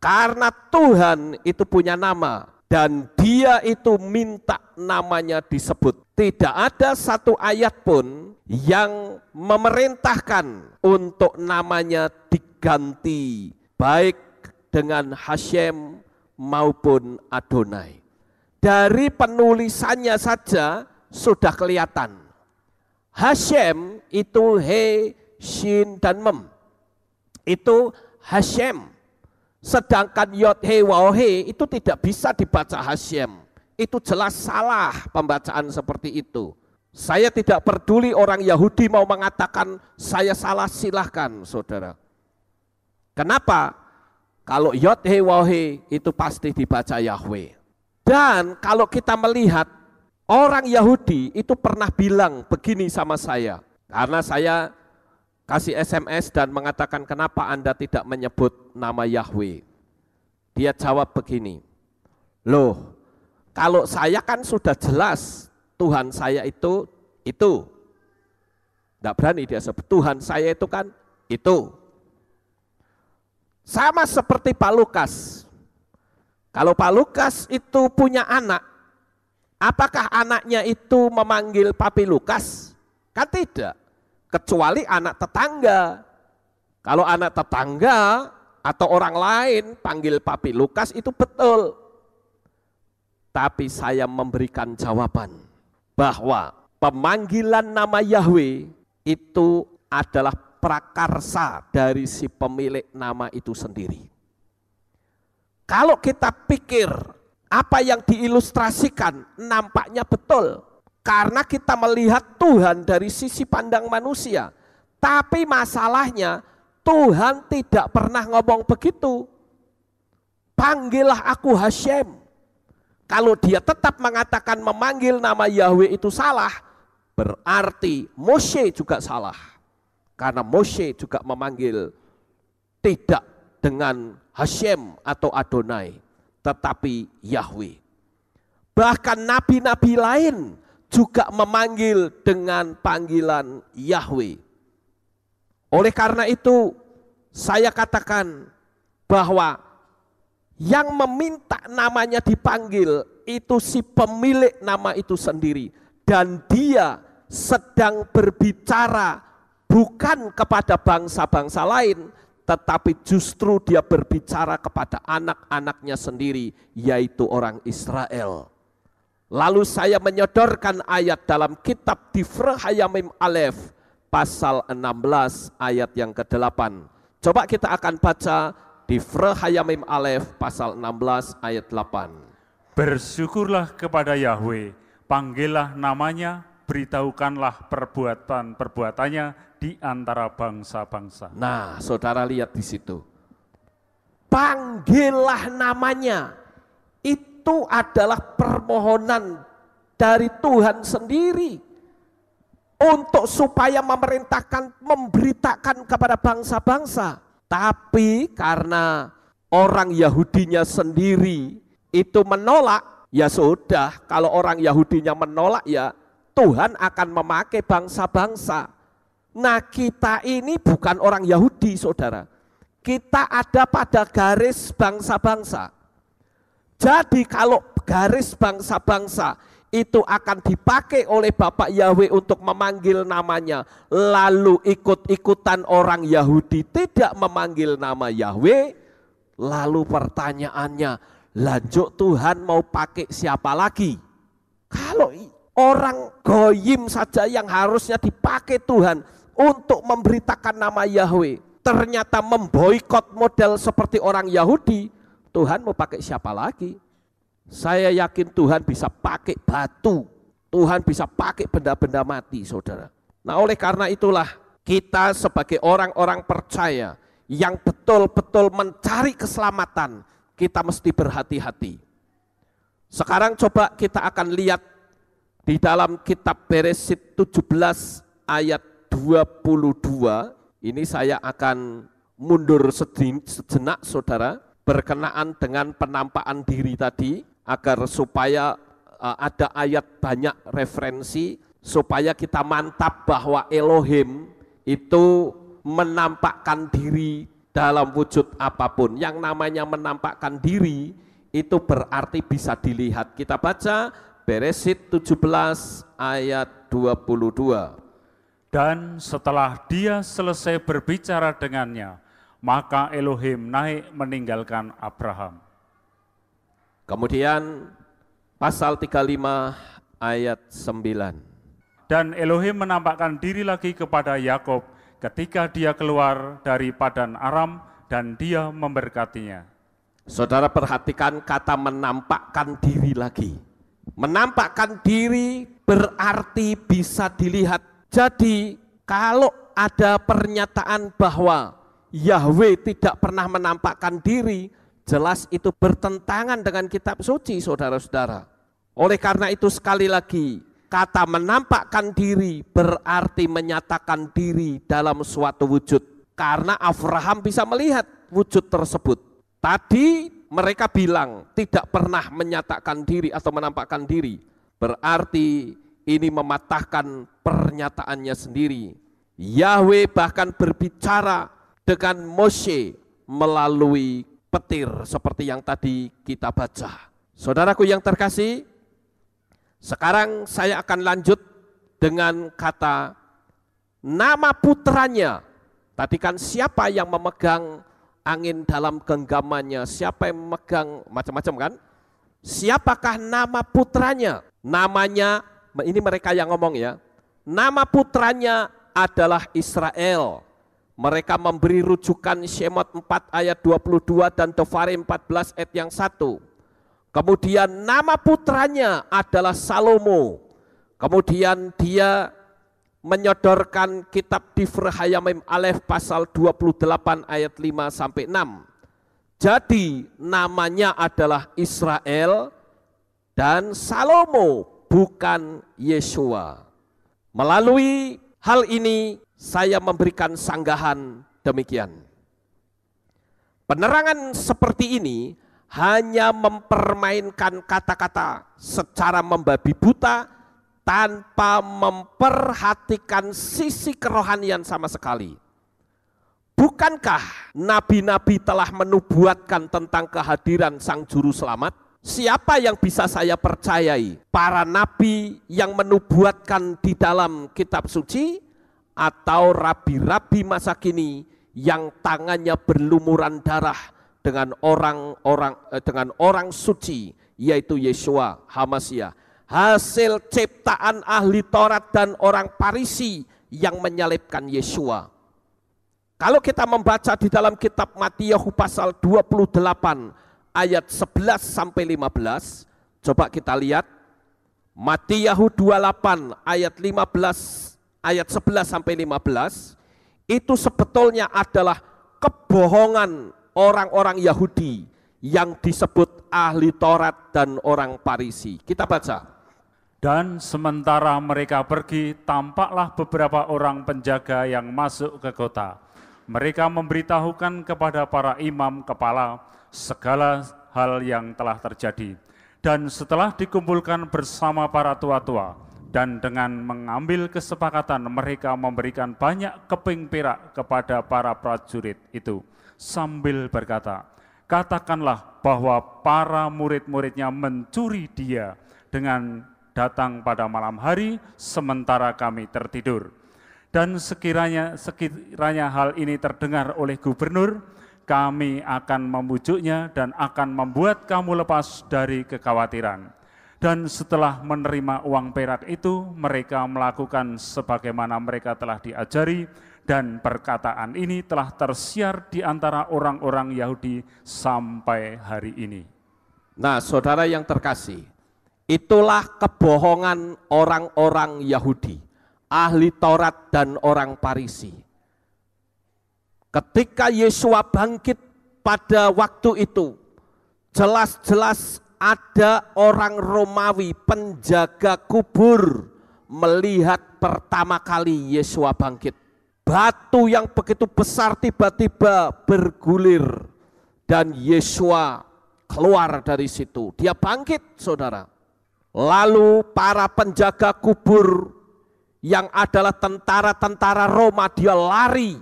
Karena Tuhan itu punya nama dan dia itu minta namanya disebut. Tidak ada satu ayat pun yang memerintahkan untuk namanya diganti, baik dengan Hashem maupun Adonai. Dari penulisannya saja sudah kelihatan. Hashem itu He, Shin, dan Mem. Itu Hashem. Sedangkan Yod He Waw He itu tidak bisa dibaca Hashem. Itu jelas salah pembacaan seperti itu. Saya tidak peduli orang Yahudi mau mengatakan saya salah, silahkan saudara. Kenapa? Kalau Yod He Waw He itu pasti dibaca Yahweh. Dan kalau kita melihat orang Yahudi itu pernah bilang begini sama saya. Karena saya kasih SMS dan mengatakan kenapa Anda tidak menyebut nama Yahweh. Dia jawab begini, loh kalau saya kan sudah jelas Tuhan saya itu. Tidak berani dia sebut, Tuhan saya itu kan itu. Sama seperti Pak Lukas. Kalau Pak Lukas itu punya anak, apakah anaknya itu memanggil Papi Lukas? Kan tidak, kecuali anak tetangga. Kalau anak tetangga atau orang lain panggil Papi Lukas itu betul. Tapi saya memberikan jawaban bahwa pemanggilan nama Yahweh itu adalah prakarsa dari si pemilik nama itu sendiri. Kalau kita pikir apa yang diilustrasikan nampaknya betul. Karena kita melihat Tuhan dari sisi pandang manusia. Tapi masalahnya Tuhan tidak pernah ngomong begitu. Panggillah aku Hashem. Kalau dia tetap mengatakan memanggil nama Yahweh itu salah, berarti Moshe juga salah. Karena Moshe juga memanggil tidak dengan Hashem atau Adonai, tetapi Yahweh. Bahkan nabi-nabi lain juga memanggil dengan panggilan Yahweh. Oleh karena itu, saya katakan bahwa yang meminta namanya dipanggil itu si pemilik nama itu sendiri. Dan dia sedang berbicara bukan kepada bangsa-bangsa lain, tetapi justru dia berbicara kepada anak-anaknya sendiri, yaitu orang Israel. Lalu saya menyodorkan ayat dalam kitab Difre Hayamim Aleph, pasal 16 ayat yang ke-8. Coba kita akan baca Difre Hayamim Aleph pasal 16 ayat 8. Bersyukurlah kepada Yahweh, panggillah namanya, beritahukanlah perbuatan-perbuatannya di antara bangsa-bangsa. Nah, saudara lihat di situ. Panggillah namanya. Itu adalah permohonan dari Tuhan sendiri. Untuk supaya memerintahkan, memberitakan kepada bangsa-bangsa. Tapi karena orang Yahudinya sendiri itu menolak, ya sudah, kalau orang Yahudinya menolak ya Tuhan akan memakai bangsa-bangsa. Nah kita ini bukan orang Yahudi saudara, kita ada pada garis bangsa-bangsa. Jadi kalau garis bangsa-bangsa itu akan dipakai oleh Bapak Yahweh untuk memanggil namanya, lalu ikut-ikutan orang Yahudi tidak memanggil nama Yahweh, lalu pertanyaannya, lanjut Tuhan mau pakai siapa lagi? Kalau orang goyim saja yang harusnya dipakai Tuhan untuk memberitakan nama Yahweh, ternyata memboikot model seperti orang Yahudi, Tuhan mau pakai siapa lagi? Saya yakin Tuhan bisa pakai batu, Tuhan bisa pakai benda-benda mati saudara. Nah oleh karena itulah kita sebagai orang-orang percaya yang betul-betul mencari keselamatan, kita mesti berhati-hati. Sekarang coba kita akan lihat di dalam kitab Beresit 17 ayat 22, ini saya akan mundur sejenak saudara, berkenaan dengan penampakan diri tadi, agar supaya ada ayat banyak referensi, supaya kita mantap bahwa Elohim itu menampakkan diri dalam wujud apapun. Yang namanya menampakkan diri itu berarti bisa dilihat. Kita baca Beresit 17 ayat 22. Dan setelah dia selesai berbicara dengannya, maka Elohim naik meninggalkan Abraham. Kemudian pasal 35 ayat 9. Dan Elohim menampakkan diri lagi kepada Yakob ketika dia keluar dari Padan Aram dan dia memberkatinya. Saudara perhatikan kata menampakkan diri lagi. Menampakkan diri berarti bisa dilihat. Jadi kalau ada pernyataan bahwa Yahweh tidak pernah menampakkan diri, jelas itu bertentangan dengan kitab suci, saudara-saudara. Oleh karena itu sekali lagi, kata menampakkan diri berarti menyatakan diri dalam suatu wujud. Karena Abraham bisa melihat wujud tersebut. Tadi mereka bilang tidak pernah menyatakan diri atau menampakkan diri. Berarti ini mematahkan pernyataannya sendiri. Yahweh bahkan berbicara dengan Mose melalui petir seperti yang tadi kita baca. Saudaraku yang terkasih, sekarang saya akan lanjut dengan kata nama putranya. Tadi kan siapa yang memegang angin dalam genggamannya, siapa yang memegang macam-macam kan? Siapakah nama putranya? Namanya, ini mereka yang ngomong ya, nama putranya adalah Israel. Mereka memberi rujukan Shemot 4 ayat 22 dan Devarim 14 ayat yang 1. Kemudian nama putranya adalah Salomo. Kemudian dia menyodorkan kitab Difre Hayamim Alef pasal 28 ayat 5 sampai 6. Jadi namanya adalah Israel dan Salomo, bukan Yeshua. Melalui hal ini saya memberikan sanggahan demikian. Penerangan seperti ini hanya mempermainkan kata-kata secara membabi buta tanpa memperhatikan sisi kerohanian sama sekali. Bukankah nabi-nabi telah menubuatkan tentang kehadiran Sang Juru Selamat? Siapa yang bisa saya percayai? Para nabi yang menubuatkan di dalam kitab suci atau rabi-rabi masa kini yang tangannya berlumuran darah dengan orang suci, yaitu Yeshua HaMashiach, hasil ciptaan ahli Taurat dan orang Farisi yang menyalibkan Yeshua. Kalau kita membaca di dalam kitab Matius pasal 28 ayat 11 sampai 15, coba kita lihat Matius 28 ayat 15 ayat 11 sampai 15, itu sebetulnya adalah kebohongan orang-orang Yahudi yang disebut ahli Taurat dan orang Farisi. Kita baca. Dan sementara mereka pergi, tampaklah beberapa orang penjaga yang masuk ke kota. Mereka memberitahukan kepada para imam kepala segala hal yang telah terjadi. Dan setelah dikumpulkan bersama para tua-tua, dan dengan mengambil kesepakatan mereka memberikan banyak keping perak kepada para prajurit itu, sambil berkata, katakanlah bahwa para murid-muridnya mencuri dia dengan datang pada malam hari sementara kami tertidur. Dan sekiranya hal ini terdengar oleh gubernur, kami akan membujuknya dan akan membuat kamu lepas dari kekhawatiran. Dan setelah menerima uang perak itu, mereka melakukan sebagaimana mereka telah diajari, dan perkataan ini telah tersiar di antara orang-orang Yahudi sampai hari ini. Nah, saudara yang terkasih, itulah kebohongan orang-orang Yahudi, ahli Taurat dan orang Farisi. Ketika Yeshua bangkit pada waktu itu, jelas-jelas ada orang Romawi penjaga kubur melihat pertama kali Yeshua bangkit. Batu yang begitu besar tiba-tiba bergulir dan Yeshua keluar dari situ. Dia bangkit, saudara. Lalu para penjaga kubur yang adalah tentara-tentara Roma, dia lari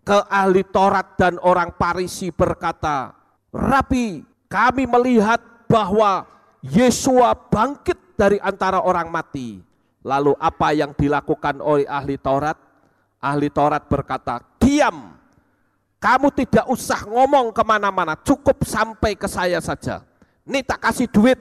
ke ahli Taurat dan orang Farisi berkata, Rabi, kami melihat bahwa Yeshua bangkit dari antara orang mati. Lalu apa yang dilakukan oleh ahli Taurat? Ahli Taurat berkata, diam, kamu tidak usah ngomong kemana-mana, cukup sampai ke saya saja. Ini tak kasih duit,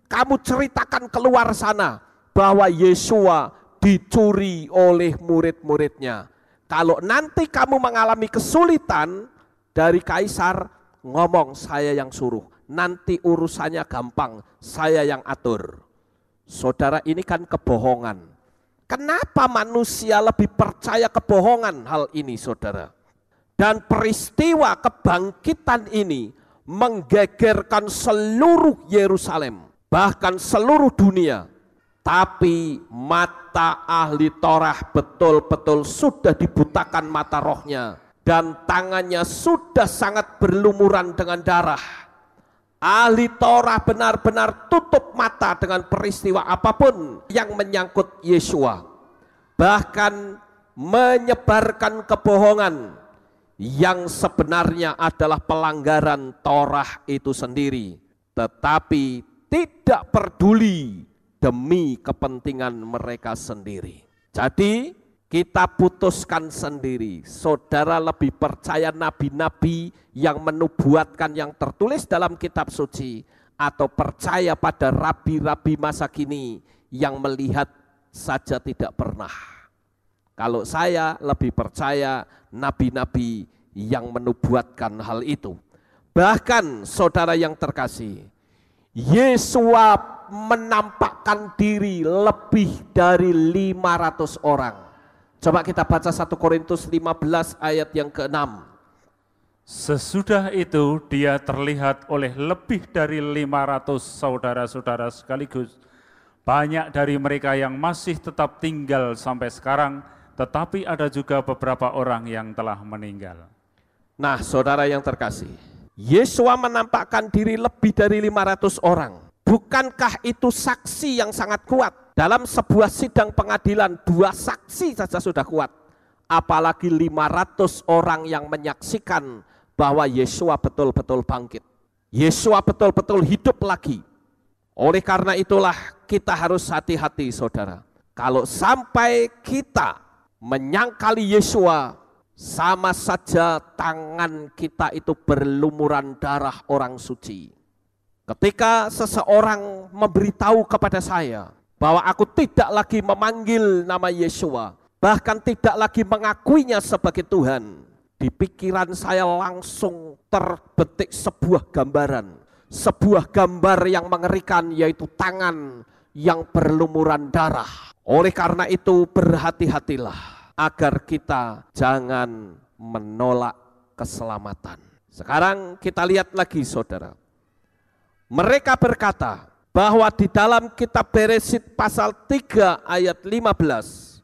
kamu ceritakan keluar sana bahwa Yeshua dicuri oleh murid-muridnya. Kalau nanti kamu mengalami kesulitan dari kaisar, ngomong saya yang suruh, nanti urusannya gampang, saya yang atur. Saudara, ini kan kebohongan. Kenapa manusia lebih percaya kebohongan hal ini, saudara? Dan peristiwa kebangkitan ini menggegerkan seluruh Yerusalem, bahkan seluruh dunia. Tapi mata ahli Torah betul-betul sudah dibutakan mata rohnya, dan tangannya sudah sangat berlumuran dengan darah. Ahli Torah benar-benar tutup mata dengan peristiwa apapun yang menyangkut Yesua, bahkan menyebarkan kebohongan yang sebenarnya adalah pelanggaran Torah itu sendiri, tetapi tidak peduli demi kepentingan mereka sendiri. Jadi kita putuskan sendiri, saudara lebih percaya nabi-nabi yang menubuatkan yang tertulis dalam kitab suci, atau percaya pada rabi-rabi masa kini yang melihat saja tidak pernah. Kalau saya lebih percaya nabi-nabi yang menubuatkan hal itu. Bahkan saudara yang terkasih, Yesua menampakkan diri lebih dari 500 orang. Coba kita baca 1 Korintus 15 ayat yang ke-6. Sesudah itu dia terlihat oleh lebih dari 500 saudara-saudara sekaligus. Banyak dari mereka yang masih tetap tinggal sampai sekarang, tetapi ada juga beberapa orang yang telah meninggal. Nah, saudara yang terkasih, Yesua menampakkan diri lebih dari 500 orang. Bukankah itu saksi yang sangat kuat? Dalam sebuah sidang pengadilan, 2 saksi saja sudah kuat. Apalagi 500 orang yang menyaksikan bahwa Yesua betul-betul bangkit. Yesua betul-betul hidup lagi. Oleh karena itulah kita harus hati-hati, saudara. Kalau sampai kita menyangkali Yesua, sama saja tangan kita itu berlumuran darah orang suci. Ketika seseorang memberitahu kepada saya bahwa aku tidak lagi memanggil nama Yesua, bahkan tidak lagi mengakuinya sebagai Tuhan, di pikiran saya langsung terbetik sebuah gambaran, sebuah gambar yang mengerikan, yaitu tangan yang berlumuran darah. Oleh karena itu berhati-hatilah agar kita jangan menolak keselamatan. Sekarang kita lihat lagi, saudara. Mereka berkata bahwa di dalam kitab Beresit pasal 3 ayat 15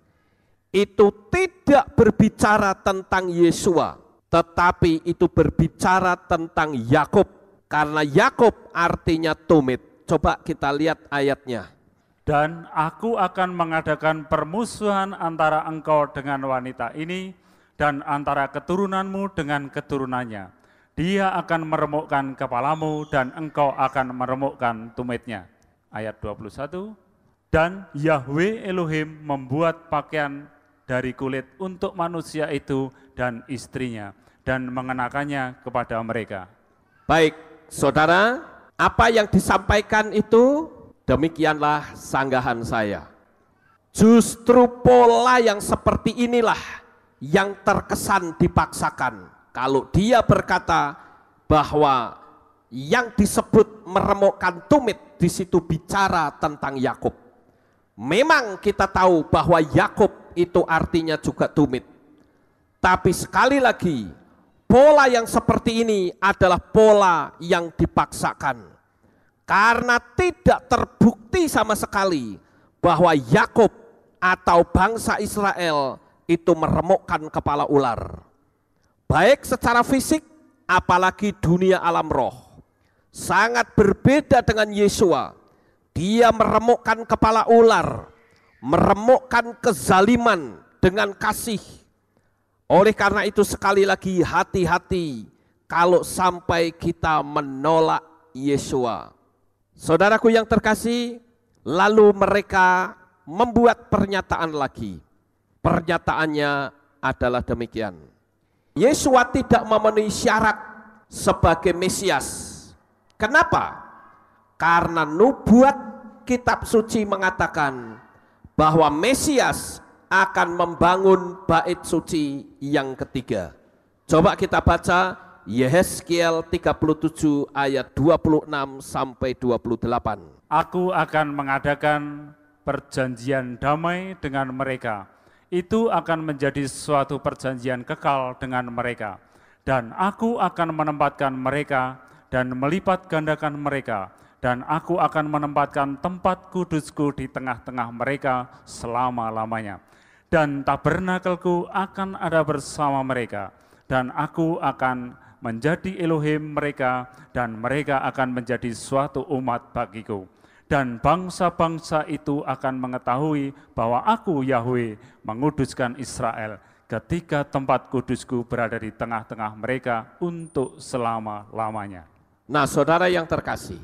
itu tidak berbicara tentang Yesua, tetapi itu berbicara tentang Yakub, karena Yakub artinya tumit. Coba kita lihat ayatnya. Dan aku akan mengadakan permusuhan antara engkau dengan wanita ini dan antara keturunanmu dengan keturunannya. Dia akan meremukkan kepalamu dan engkau akan meremukkan tumitnya. Ayat 21. Dan Yahweh Elohim membuat pakaian dari kulit untuk manusia itu dan istrinya dan mengenakannya kepada mereka. Baik, saudara, apa yang disampaikan itu demikianlah sanggahan saya. Justru pola yang seperti inilah yang terkesan dipaksakan. Kalau dia berkata bahwa yang disebut meremukkan tumit di situ bicara tentang Yakub. Memang kita tahu bahwa Yakub itu artinya juga tumit. Tapi sekali lagi, pola yang seperti ini adalah pola yang dipaksakan. Karena tidak terbukti sama sekali bahwa Yakub atau bangsa Israel itu meremukkan kepala ular. Baik secara fisik, apalagi dunia alam roh. Sangat berbeda dengan Yesua. Dia meremukkan kepala ular, meremukkan kezaliman dengan kasih. Oleh karena itu sekali lagi hati-hati kalau sampai kita menolak Yesua. Saudaraku yang terkasih, lalu mereka membuat pernyataan lagi. Pernyataannya adalah demikian. Yesua tidak memenuhi syarat sebagai Mesias. Kenapa? Karena nubuat kitab suci mengatakan bahwa Mesias akan membangun bait suci yang ketiga. Coba kita baca Yehezkiel 37 ayat 26 sampai 28. Aku akan mengadakan perjanjian damai dengan mereka. Itu akan menjadi suatu perjanjian kekal dengan mereka. Dan aku akan menempatkan mereka dan melipat gandakan mereka. Dan aku akan menempatkan tempat kudusku di tengah-tengah mereka selama-lamanya. Dan tabernakelku akan ada bersama mereka. Dan aku akan menjadi Elohim mereka, dan mereka akan menjadi suatu umat bagiku. Dan bangsa-bangsa itu akan mengetahui bahwa aku Yahweh menguduskan Israel ketika tempat kudusku berada di tengah-tengah mereka untuk selama-lamanya. Nah, saudara yang terkasih,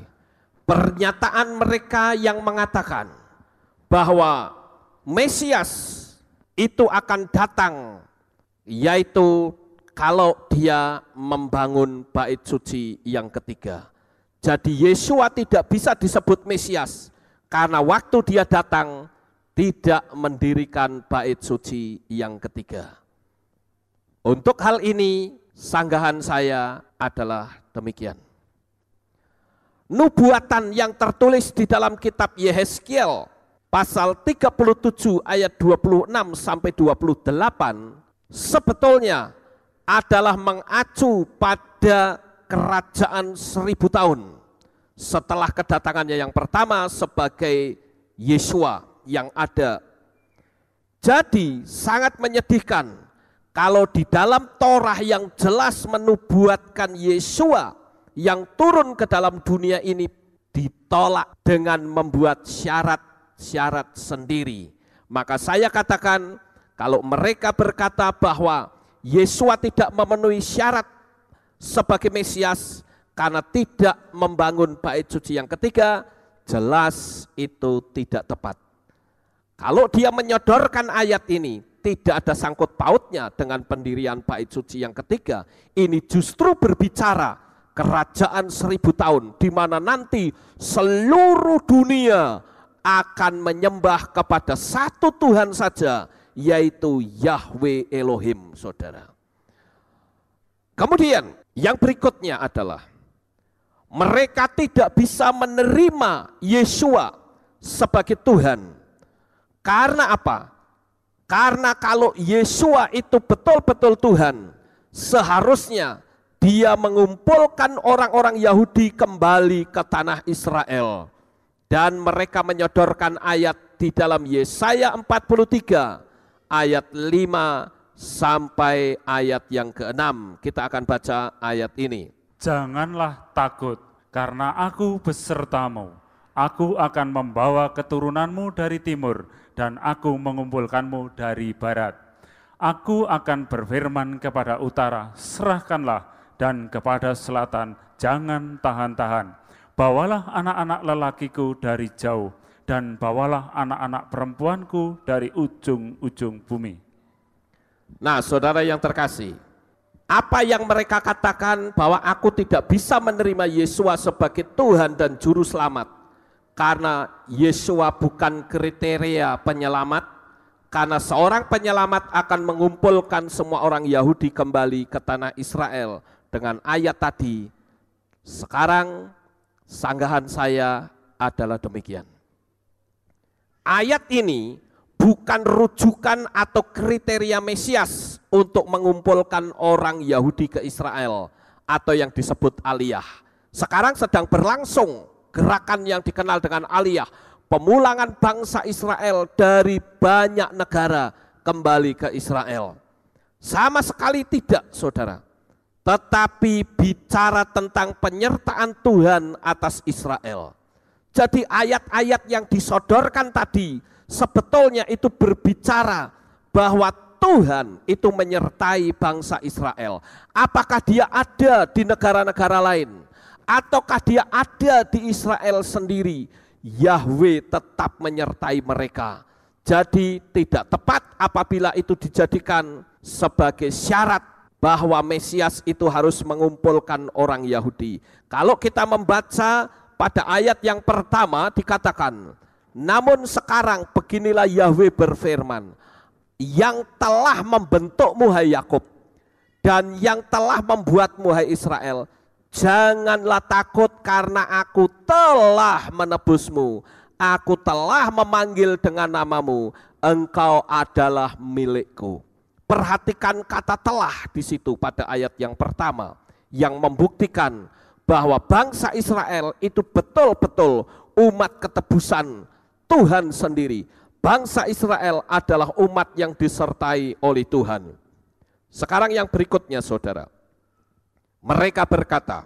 pernyataan mereka yang mengatakan bahwa Mesias itu akan datang, yaitu kalau dia membangun bait suci yang ketiga. Jadi Yeshua tidak bisa disebut Mesias karena waktu dia datang tidak mendirikan bait suci yang ketiga. Untuk hal ini sanggahan saya adalah demikian. Nubuatan yang tertulis di dalam kitab Yehezkiel pasal 37 ayat 26 sampai 28 sebetulnya adalah mengacu pada kerajaan 1000 tahun setelah kedatangannya yang pertama sebagai Yeshua yang ada. Jadi sangat menyedihkan kalau di dalam Torah yang jelas menubuatkan Yeshua yang turun ke dalam dunia ini ditolak dengan membuat syarat-syarat sendiri. Maka saya katakan kalau mereka berkata bahwa Yeshua tidak memenuhi syarat sebagai Mesias karena tidak membangun bait suci yang ketiga, jelas itu tidak tepat. Kalau dia menyodorkan ayat ini, tidak ada sangkut pautnya dengan pendirian bait suci yang ketiga. Ini justru berbicara kerajaan 1000 tahun, di mana nanti seluruh dunia akan menyembah kepada satu Tuhan saja, yaitu Yahweh Elohim, saudara. Kemudian yang berikutnya adalah mereka tidak bisa menerima Yeshua sebagai Tuhan. Karena apa? Karena kalau Yeshua itu betul-betul Tuhan, seharusnya dia mengumpulkan orang-orang Yahudi kembali ke tanah Israel. Dan mereka menyodorkan ayat di dalam Yesaya 43 ayat 5 sampai ayat yang ke-6. Kita akan baca ayat ini. Janganlah takut, karena aku besertamu. Aku akan membawa keturunanmu dari timur, dan aku mengumpulkanmu dari barat. Aku akan berfirman kepada utara, serahkanlah, dan kepada selatan, jangan tahan-tahan. Bawalah anak-anak lelakiku dari jauh, dan bawalah anak-anak perempuanku dari ujung-ujung bumi. Nah, saudara yang terkasih, apa yang mereka katakan bahwa aku tidak bisa menerima Yeshua sebagai Tuhan dan Juru Selamat, karena Yeshua bukan kriteria penyelamat, karena seorang penyelamat akan mengumpulkan semua orang Yahudi kembali ke tanah Israel dengan ayat tadi. Sekarang sanggahan saya adalah demikian. Ayat ini bukan rujukan atau kriteria Mesias untuk mengumpulkan orang Yahudi ke Israel atau yang disebut Aliyah. Sekarang sedang berlangsung gerakan yang dikenal dengan Aliyah, pemulangan bangsa Israel dari banyak negara kembali ke Israel. Sama sekali tidak, saudara. Tetapi bicara tentang penyertaan Tuhan atas Israel. Jadi ayat-ayat yang disodorkan tadi sebetulnya itu berbicara bahwa Tuhan itu menyertai bangsa Israel. Apakah dia ada di negara-negara lain? Ataukah dia ada di Israel sendiri? Yahweh tetap menyertai mereka. Jadi tidak tepat apabila itu dijadikan sebagai syarat bahwa Mesias itu harus mengumpulkan orang Yahudi. Kalau kita membaca pada ayat yang pertama dikatakan, namun sekarang beginilah Yahweh berfirman, yang telah membentukmu hai Yakub, dan yang telah membuatmu, hai Israel, janganlah takut karena aku telah menebusmu. Aku telah memanggil dengan namamu, engkau adalah milikku. Perhatikan kata telah di situ pada ayat yang pertama, yang membuktikan bahwa bangsa Israel itu betul-betul umat ketebusan Tuhan sendiri. Bangsa Israel adalah umat yang disertai oleh Tuhan. Sekarang yang berikutnya saudara, mereka berkata,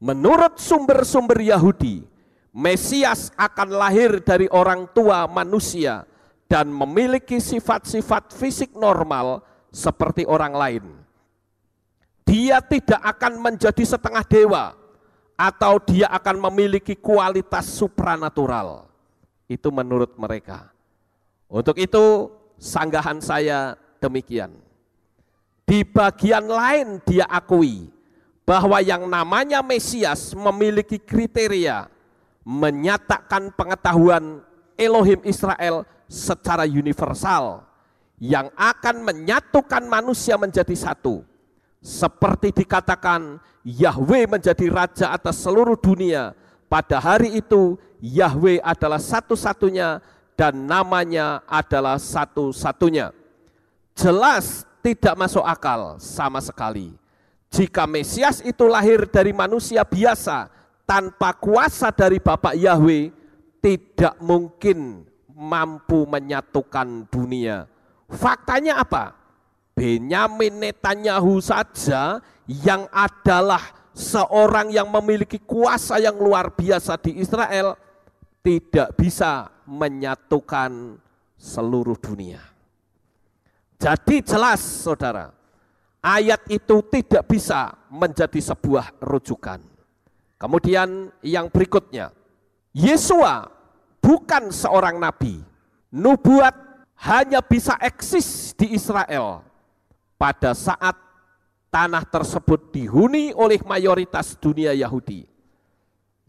menurut sumber-sumber Yahudi, Mesias akan lahir dari orang tua manusia dan memiliki sifat-sifat fisik normal seperti orang lain. Dia tidak akan menjadi setengah dewa atau dia akan memiliki kualitas supranatural. Itu menurut mereka. Untuk itu sanggahan saya demikian. Di bagian lain dia akui bahwa yang namanya Mesias memiliki kriteria menyatakan pengetahuan Elohim Israel secara universal yang akan menyatukan manusia menjadi satu. Seperti dikatakan Yahweh menjadi raja atas seluruh dunia. Pada hari itu Yahweh adalah satu-satunya dan namanya adalah satu-satunya. Jelas tidak masuk akal sama sekali. Jika Mesias itu lahir dari manusia biasa tanpa kuasa dari Bapa Yahweh, tidak mungkin mampu menyatukan dunia. Faktanya apa? Benyamin Netanyahu saja yang adalah seorang yang memiliki kuasa yang luar biasa di Israel tidak bisa menyatukan seluruh dunia. Jadi jelas saudara, ayat itu tidak bisa menjadi sebuah rujukan. Kemudian yang berikutnya, Yesua bukan seorang nabi. Nubuat hanya bisa eksis di Israel pada saat tanah tersebut dihuni oleh mayoritas dunia Yahudi.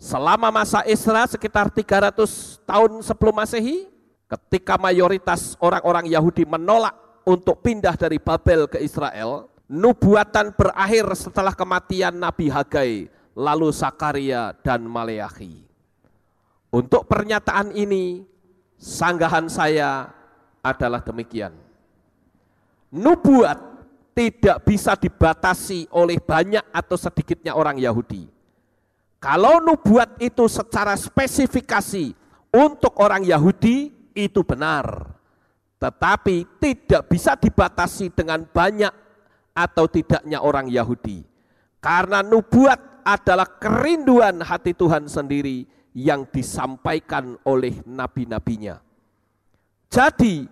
Selama masa Ezra sekitar 300 tahun sebelum Masehi, ketika mayoritas orang-orang Yahudi menolak untuk pindah dari Babel ke Israel, nubuatan berakhir setelah kematian Nabi Hagai, lalu Sakaria dan Maleakhi. Untuk pernyataan ini, sanggahan saya adalah demikian. Nubuat tidak bisa dibatasi oleh banyak atau sedikitnya orang Yahudi. Kalau nubuat itu secara spesifikasi untuk orang Yahudi, itu benar. Tetapi tidak bisa dibatasi dengan banyak atau tidaknya orang Yahudi. Karena nubuat adalah kerinduan hati Tuhan sendiri yang disampaikan oleh nabi-nabinya. Jadi,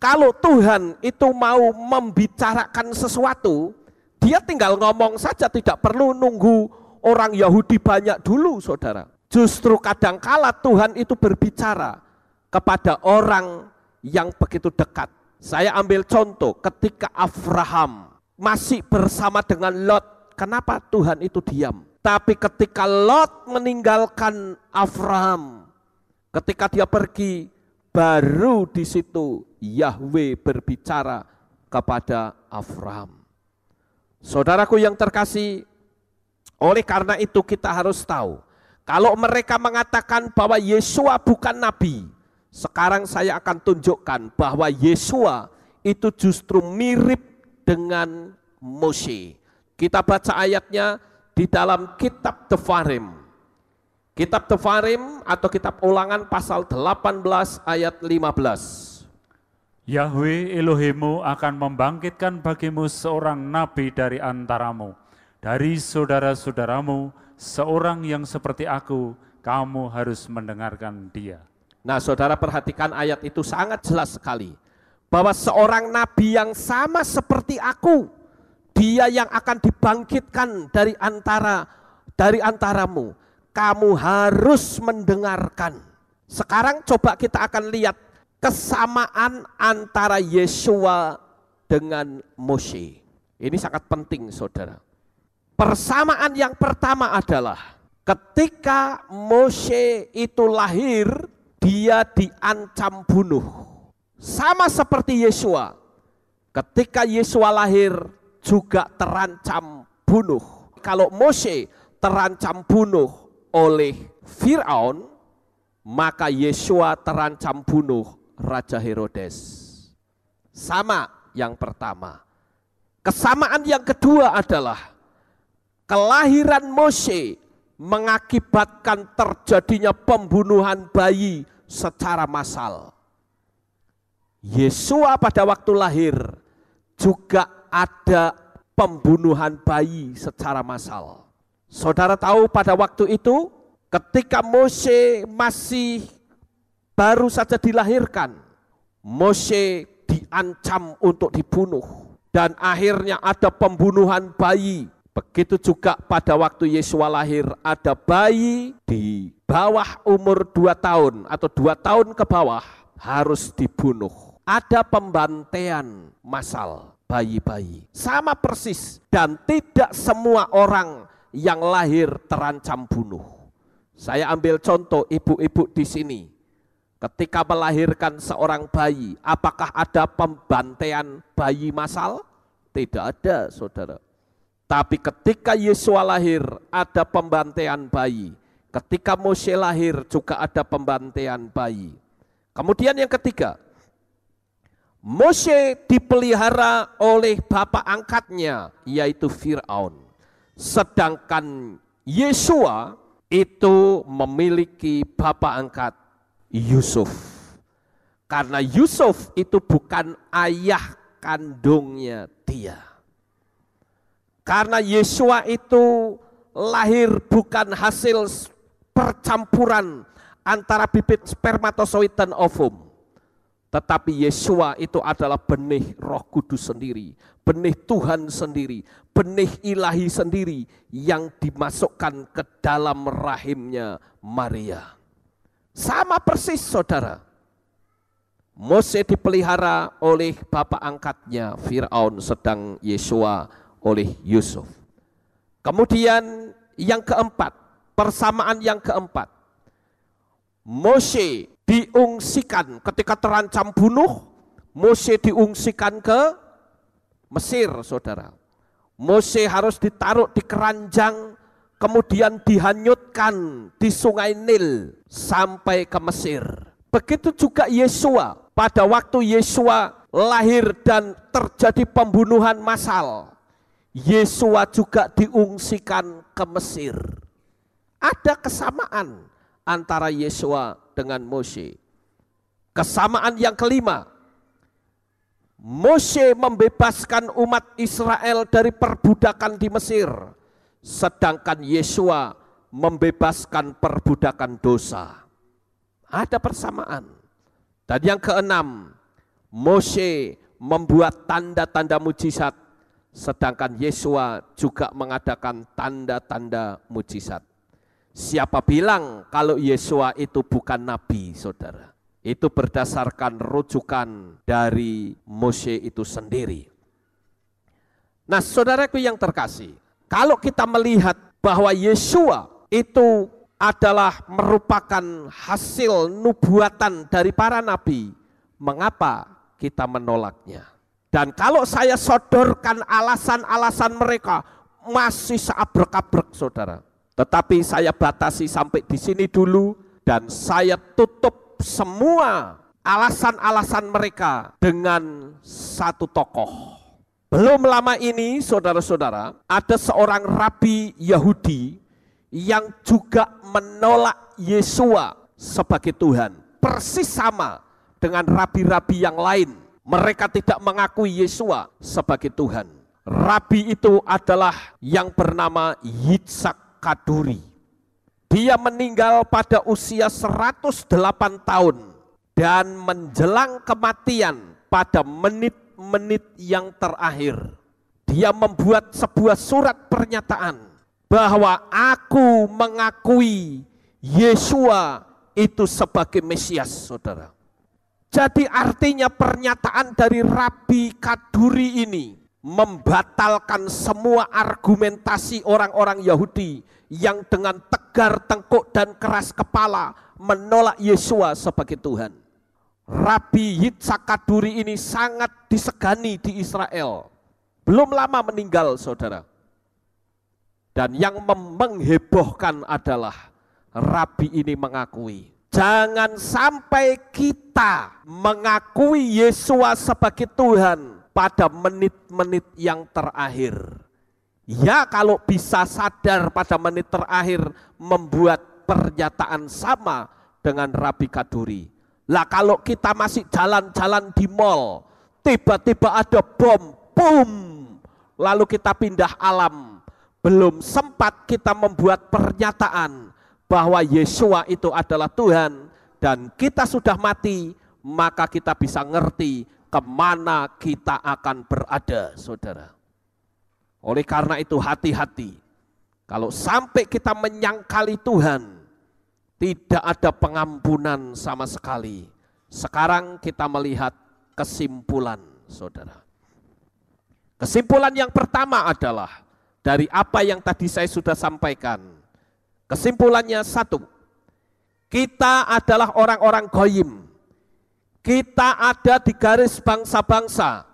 kalau Tuhan itu mau membicarakan sesuatu, dia tinggal ngomong saja, tidak perlu nunggu orang Yahudi banyak dulu, saudara. Justru kadangkala Tuhan itu berbicara kepada orang yang begitu dekat. Saya ambil contoh ketika Abraham masih bersama dengan Lot, kenapa Tuhan itu diam? Tapi ketika Lot meninggalkan Abraham, ketika dia pergi, baru di situ Yahweh berbicara kepada Abraham. Saudaraku yang terkasih, oleh karena itu kita harus tahu, kalau mereka mengatakan bahwa Yesua bukan nabi, sekarang saya akan tunjukkan bahwa Yesua itu justru mirip dengan Mose. Kita baca ayatnya di dalam kitab Devarim. Kitab Devarim atau kitab Ulangan pasal 18 ayat 15. Yahweh Elohimmu akan membangkitkan bagimu seorang nabi dari antaramu, dari saudara-saudaramu, seorang yang seperti aku, kamu harus mendengarkan dia. Nah, saudara perhatikan ayat itu sangat jelas sekali. Bahwa seorang nabi yang sama seperti aku, dia yang akan dibangkitkan dari antaramu. Kamu harus mendengarkan. Sekarang coba kita akan lihat kesamaan antara Yesua dengan Mose. Ini sangat penting, saudara. Persamaan yang pertama adalah ketika Mose itu lahir, dia diancam bunuh. Sama seperti Yesua. Ketika Yesua lahir, juga terancam bunuh. Kalau Mose terancam bunuh oleh Firaun, maka Yesua terancam bunuh Raja Herodes. Sama yang pertama. Kesamaan yang kedua adalah kelahiran Mose mengakibatkan terjadinya pembunuhan bayi secara massal. Yesua pada waktu lahir juga ada pembunuhan bayi secara massal. Saudara tahu pada waktu itu ketika Mose masih baru saja dilahirkan, Mose diancam untuk dibunuh dan akhirnya ada pembunuhan bayi. Begitu juga pada waktu Yesua lahir ada bayi di bawah umur 2 tahun atau 2 tahun ke bawah harus dibunuh. Ada pembantaian massal bayi-bayi. Sama persis dan tidak semua orang yang lahir terancam bunuh. Saya ambil contoh ibu-ibu di sini. Ketika melahirkan seorang bayi, apakah ada pembantaian bayi massal? Tidak ada, saudara. Tapi ketika Yesua lahir ada pembantaian bayi. Ketika Mose lahir juga ada pembantaian bayi. Kemudian yang ketiga, Mose dipelihara oleh bapak angkatnya yaitu Firaun. Sedangkan Yesua itu memiliki bapak angkat Yusuf. Karena Yusuf itu bukan ayah kandungnya dia. Karena Yesua itu lahir bukan hasil percampuran antara bibit spermatozoid dan ovum. Tetapi Yesua itu adalah benih Roh Kudus sendiri, benih Tuhan sendiri, benih ilahi sendiri yang dimasukkan ke dalam rahimnya Maria. Sama persis saudara. Mose dipelihara oleh bapak angkatnya Firaun, sedang Yesua oleh Yusuf. Kemudian yang keempat, persamaan yang keempat. Mose diungsikan ketika terancam bunuh, Mose diungsikan ke Mesir, saudara. Mose harus ditaruh di keranjang, kemudian dihanyutkan di sungai Nil sampai ke Mesir. Begitu juga Yesua, pada waktu Yesua lahir dan terjadi pembunuhan massal, Yesua juga diungsikan ke Mesir. Ada kesamaan antara Yesua dengan Mose. Kesamaan yang kelima, Mose membebaskan umat Israel dari perbudakan di Mesir, sedangkan Yesua membebaskan perbudakan dosa. Ada persamaan. Dan yang keenam, Mose membuat tanda-tanda mujizat, sedangkan Yesua juga mengadakan tanda-tanda mujizat. Siapa bilang kalau Yesua itu bukan nabi, saudara? Itu berdasarkan rujukan dari Mose itu sendiri. Nah, saudaraku yang terkasih, kalau kita melihat bahwa Yesua itu adalah merupakan hasil nubuatan dari para nabi, mengapa kita menolaknya? Dan kalau saya sodorkan alasan-alasan mereka, masih seabrek-abrek, saudara. Tetapi saya batasi sampai di sini dulu dan saya tutup semua alasan-alasan mereka dengan satu tokoh. Belum lama ini saudara-saudara, ada seorang rabi Yahudi yang juga menolak Yesua sebagai Tuhan. Persis sama dengan rabi-rabi yang lain. Mereka tidak mengakui Yesua sebagai Tuhan. Rabi itu adalah yang bernama Yitzhak Kaduri. Dia meninggal pada usia 108 tahun dan menjelang kematian pada menit-menit yang terakhir. Dia membuat sebuah surat pernyataan bahwa aku mengakui Yesua itu sebagai Mesias, saudara. Jadi artinya pernyataan dari Rabi Kaduri ini membatalkan semua argumentasi orang-orang Yahudi yang dengan tegar tengkuk dan keras kepala menolak Yesua sebagai Tuhan. Rabi Yitzhak Kaduri ini sangat disegani di Israel. belum lama meninggal, saudara. Dan yang menghebohkan adalah Rabi ini mengakui, jangan sampai kita mengakui Yesua sebagai Tuhan pada menit-menit yang terakhir. Ya, kalau bisa sadar pada menit terakhir membuat pernyataan sama dengan Rabi Kaduri. Lah kalau kita masih jalan-jalan di mall, tiba-tiba ada bom, boom, lalu kita pindah alam. Belum sempat kita membuat pernyataan bahwa Yesua itu adalah Tuhan dan kita sudah mati, maka kita bisa ngerti kemana kita akan berada, saudara. Oleh karena itu hati-hati, kalau sampai kita menyangkali Tuhan, tidak ada pengampunan sama sekali. Sekarang kita melihat kesimpulan, saudara. Kesimpulan yang pertama adalah dari apa yang tadi saya sudah sampaikan. Kesimpulannya satu, kita adalah orang-orang goyim. Kita ada di garis bangsa-bangsa.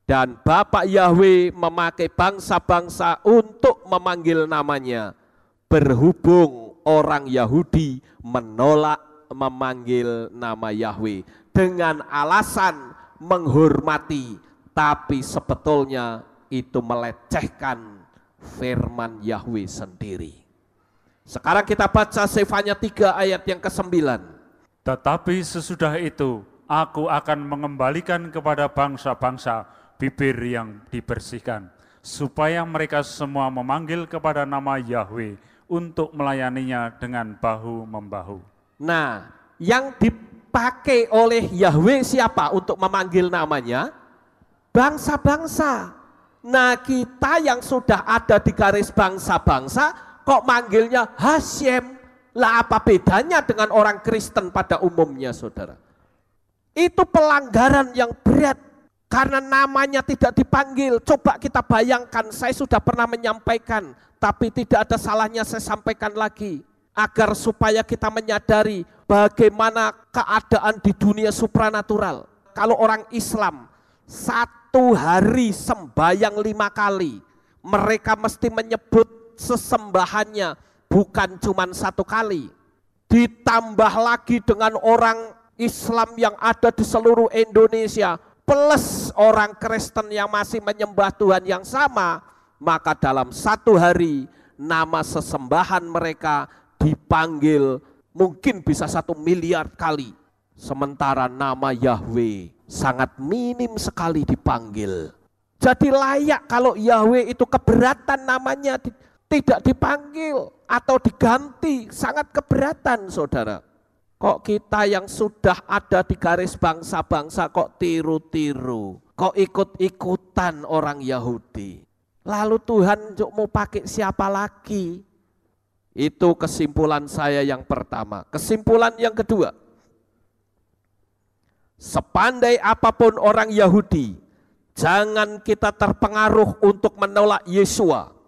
Dan Bapak Yahweh memakai bangsa-bangsa untuk memanggil namanya. Berhubung orang Yahudi menolak memanggil nama Yahweh dengan alasan menghormati, tapi sebetulnya itu melecehkan firman Yahweh sendiri. Sekarang kita baca Sefanya 3 ayat yang ke-9. Tetapi sesudah itu aku akan mengembalikan kepada bangsa-bangsa bibir yang dibersihkan, supaya mereka semua memanggil kepada nama Yahweh untuk melayaninya dengan bahu-membahu. Nah, yang dipakai oleh Yahweh siapa untuk memanggil namanya? Bangsa-bangsa. Nah, kita yang sudah ada di garis bangsa-bangsa kok manggilnya Hashem. Lah apa bedanya dengan orang Kristen pada umumnya, saudara? Itu pelanggaran yang berat karena namanya tidak dipanggil. Coba kita bayangkan, saya sudah pernah menyampaikan, tapi tidak ada salahnya saya sampaikan lagi. Agar supaya kita menyadari bagaimana keadaan di dunia supranatural. Kalau orang Islam, satu hari sembahyang 5 kali, mereka mesti menyebut sesembahannya bukan cuma 1 kali. Ditambah lagi dengan orang Islam yang ada di seluruh Indonesia, plus orang Kristen yang masih menyembah Tuhan yang sama, maka dalam 1 hari nama sesembahan mereka dipanggil mungkin bisa 1 miliar kali. Sementara nama Yahweh sangat minim sekali dipanggil. Jadi layak kalau Yahweh itu keberatan namanya tidak dipanggil atau diganti, sangat keberatan, saudara. Kok kita yang sudah ada di garis bangsa-bangsa kok tiru-tiru, kok ikut-ikutan orang Yahudi. Lalu Tuhan mau pakai siapa lagi? Itu kesimpulan saya yang pertama. Kesimpulan yang kedua, sepandai apapun orang Yahudi, jangan kita terpengaruh untuk menolak Yesua.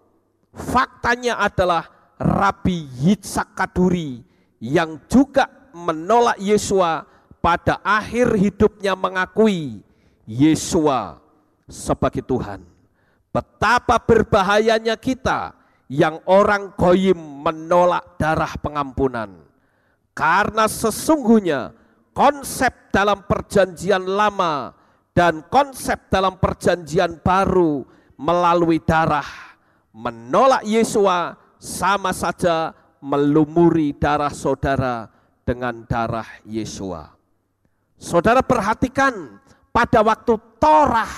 Faktanya adalah Rabi Yitzhak Kaduri yang juga menolak Yesua pada akhir hidupnya mengakui Yesua sebagai Tuhan. Betapa berbahayanya kita yang orang goyim menolak darah pengampunan. Karena sesungguhnya konsep dalam perjanjian lama dan konsep dalam perjanjian baru melalui darah. Menolak Yesua sama saja melumuri darah saudara dengan darah Yesua. Saudara perhatikan, pada waktu Torah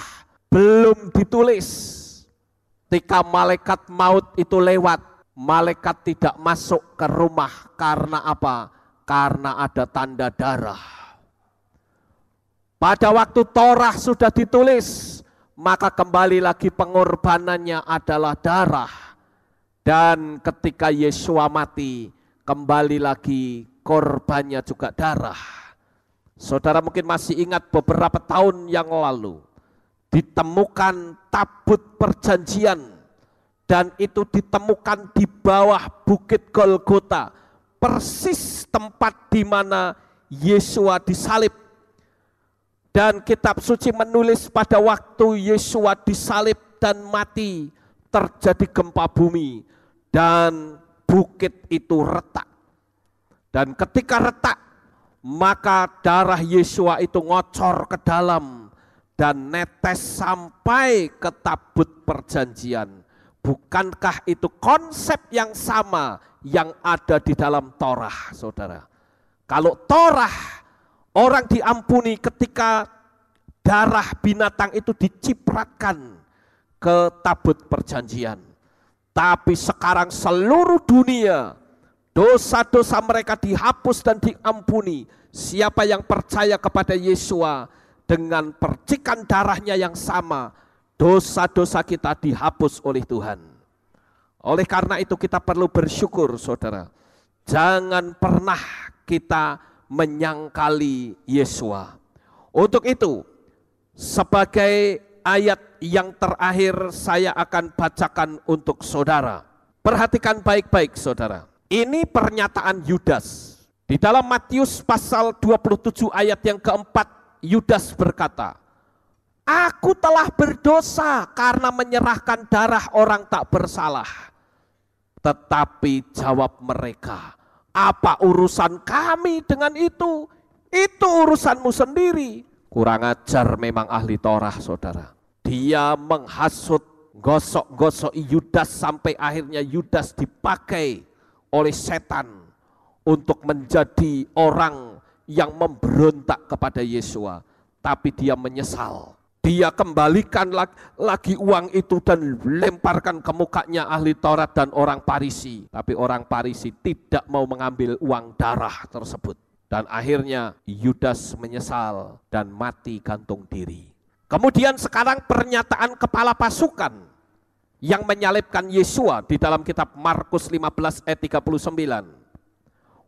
belum ditulis, ketika malaikat maut itu lewat, malaikat tidak masuk ke rumah. Karena apa? Karena ada tanda darah. Pada waktu Torah sudah ditulis, maka kembali lagi pengorbanannya adalah darah. Dan ketika Yesua mati, kembali lagi korbannya juga darah. Saudara mungkin masih ingat beberapa tahun yang lalu, ditemukan tabut perjanjian, dan itu ditemukan di bawah bukit Golgota, persis tempat di mana Yesua disalib. Dan kitab suci menulis pada waktu Yesua disalib dan mati, terjadi gempa bumi, dan bukit itu retak. Dan ketika retak, maka darah Yesua itu ngocor ke dalam dan netes sampai ke tabut perjanjian. Bukankah itu konsep yang sama yang ada di dalam Torah, saudara? Kalau Torah, orang diampuni ketika darah binatang itu dicipratkan ke tabut perjanjian. Tapi sekarang seluruh dunia, dosa-dosa mereka dihapus dan diampuni. Siapa yang percaya kepada Yesua dengan percikan darahnya yang sama, dosa-dosa kita dihapus oleh Tuhan. Oleh karena itu kita perlu bersyukur, saudara. Jangan pernah kita menyangkali Yesua. Untuk itu, sebagai ayat yang terakhir saya akan bacakan untuk saudara. Perhatikan baik-baik, saudara. Ini pernyataan Yudas. Di dalam Matius pasal 27 ayat yang keempat, Yudas berkata, "Aku telah berdosa karena menyerahkan darah orang tak bersalah." Tetapi jawab mereka, "Apa urusan kami dengan itu? Itu urusanmu sendiri." Kurang ajar memang ahli Torah, saudara. Dia menghasut, gosok-gosoki Yudas sampai akhirnya Yudas dipakai oleh setan untuk menjadi orang yang memberontak kepada Yesua. Tapi dia menyesal. Dia kembalikan lagi uang itu dan lemparkan ke mukanya ahli Taurat dan orang Farisi. Tapi orang Farisi tidak mau mengambil uang darah tersebut. Dan akhirnya Yudas menyesal dan mati gantung diri. Kemudian sekarang pernyataan kepala pasukan yang menyalibkan Yesua di dalam kitab Markus 15 ayat 39.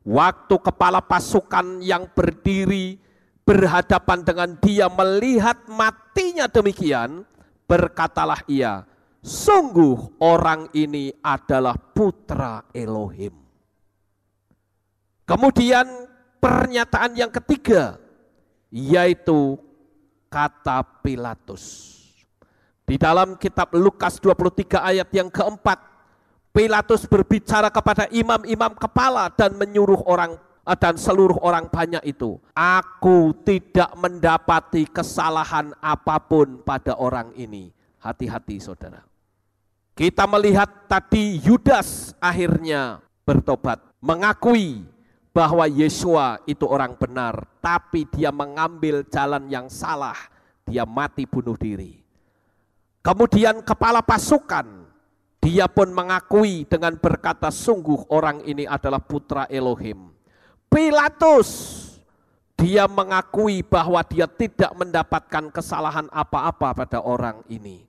Waktu kepala pasukan yang berdiri berhadapan dengan dia melihat matinya demikian, berkatalah ia, "Sungguh orang ini adalah putra Elohim." Kemudian pernyataan yang ketiga, yaitu kata Pilatus. Di dalam kitab Lukas 23 ayat yang keempat, Pilatus berbicara kepada imam-imam kepala dan menyuruh orang dan seluruh orang banyak itu, "Aku tidak mendapati kesalahan apapun pada orang ini." Hati-hati, saudara. Kita melihat tadi Yudas akhirnya bertobat, mengakui bahwa Yesua itu orang benar, tapi dia mengambil jalan yang salah, dia mati bunuh diri. Kemudian kepala pasukan, dia pun mengakui dengan berkata, "Sungguh orang ini adalah putra Elohim." Pilatus, dia mengakui bahwa dia tidak mendapatkan kesalahan apa-apa pada orang ini.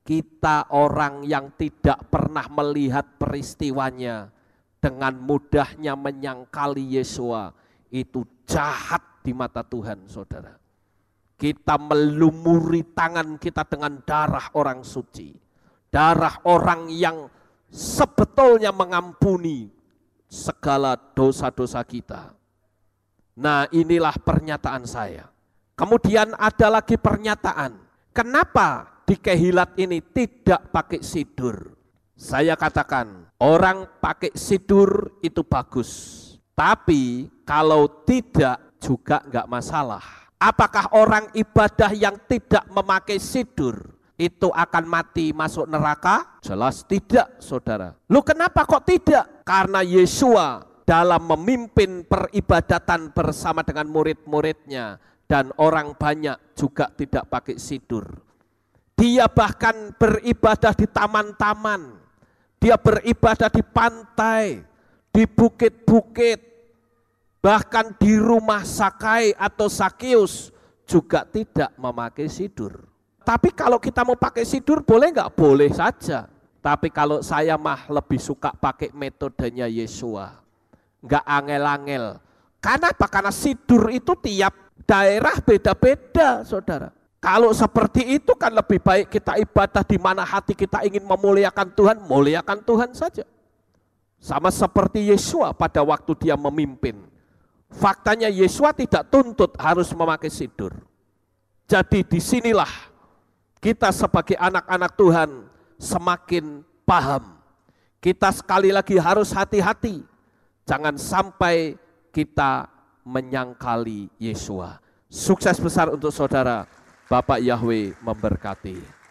Kita orang yang tidak pernah melihat peristiwanya, dengan mudahnya menyangkali Yesua, itu jahat di mata Tuhan, saudara. Kita melumuri tangan kita dengan darah orang suci. Darah orang yang sebetulnya mengampuni segala dosa-dosa kita. Nah, inilah pernyataan saya. Kemudian ada lagi pernyataan, kenapa di Kehilat ini tidak pakai sidur? Saya katakan, orang pakai sidur itu bagus. Tapi kalau tidak juga enggak masalah. Apakah orang ibadah yang tidak memakai sidur itu akan mati masuk neraka? Jelas tidak, saudara. Lu kenapa kok tidak? Karena Yesua dalam memimpin peribadatan bersama dengan murid-muridnya dan orang banyak juga tidak pakai sidur. Dia bahkan beribadah di taman-taman, dia beribadah di pantai, di bukit-bukit, bahkan di rumah Sakai atau Sakeus juga tidak memakai sidur. Tapi kalau kita mau pakai sidur boleh nggak? Boleh saja. Tapi kalau saya mah lebih suka pakai metodenya Yesua. Nggak angel-angel. Karena apa? Karena sidur itu tiap daerah beda-beda, saudara. Kalau seperti itu kan lebih baik kita ibadah di mana hati kita ingin memuliakan Tuhan, muliakan Tuhan saja. Sama seperti Yesua pada waktu dia memimpin. Faktanya Yesua tidak tuntut harus memakai sidur. Jadi disinilah kita sebagai anak-anak Tuhan semakin paham. Kita sekali lagi harus hati-hati, jangan sampai kita menyangkali Yesua. Sukses besar untuk saudara, Bapak Yahweh memberkati.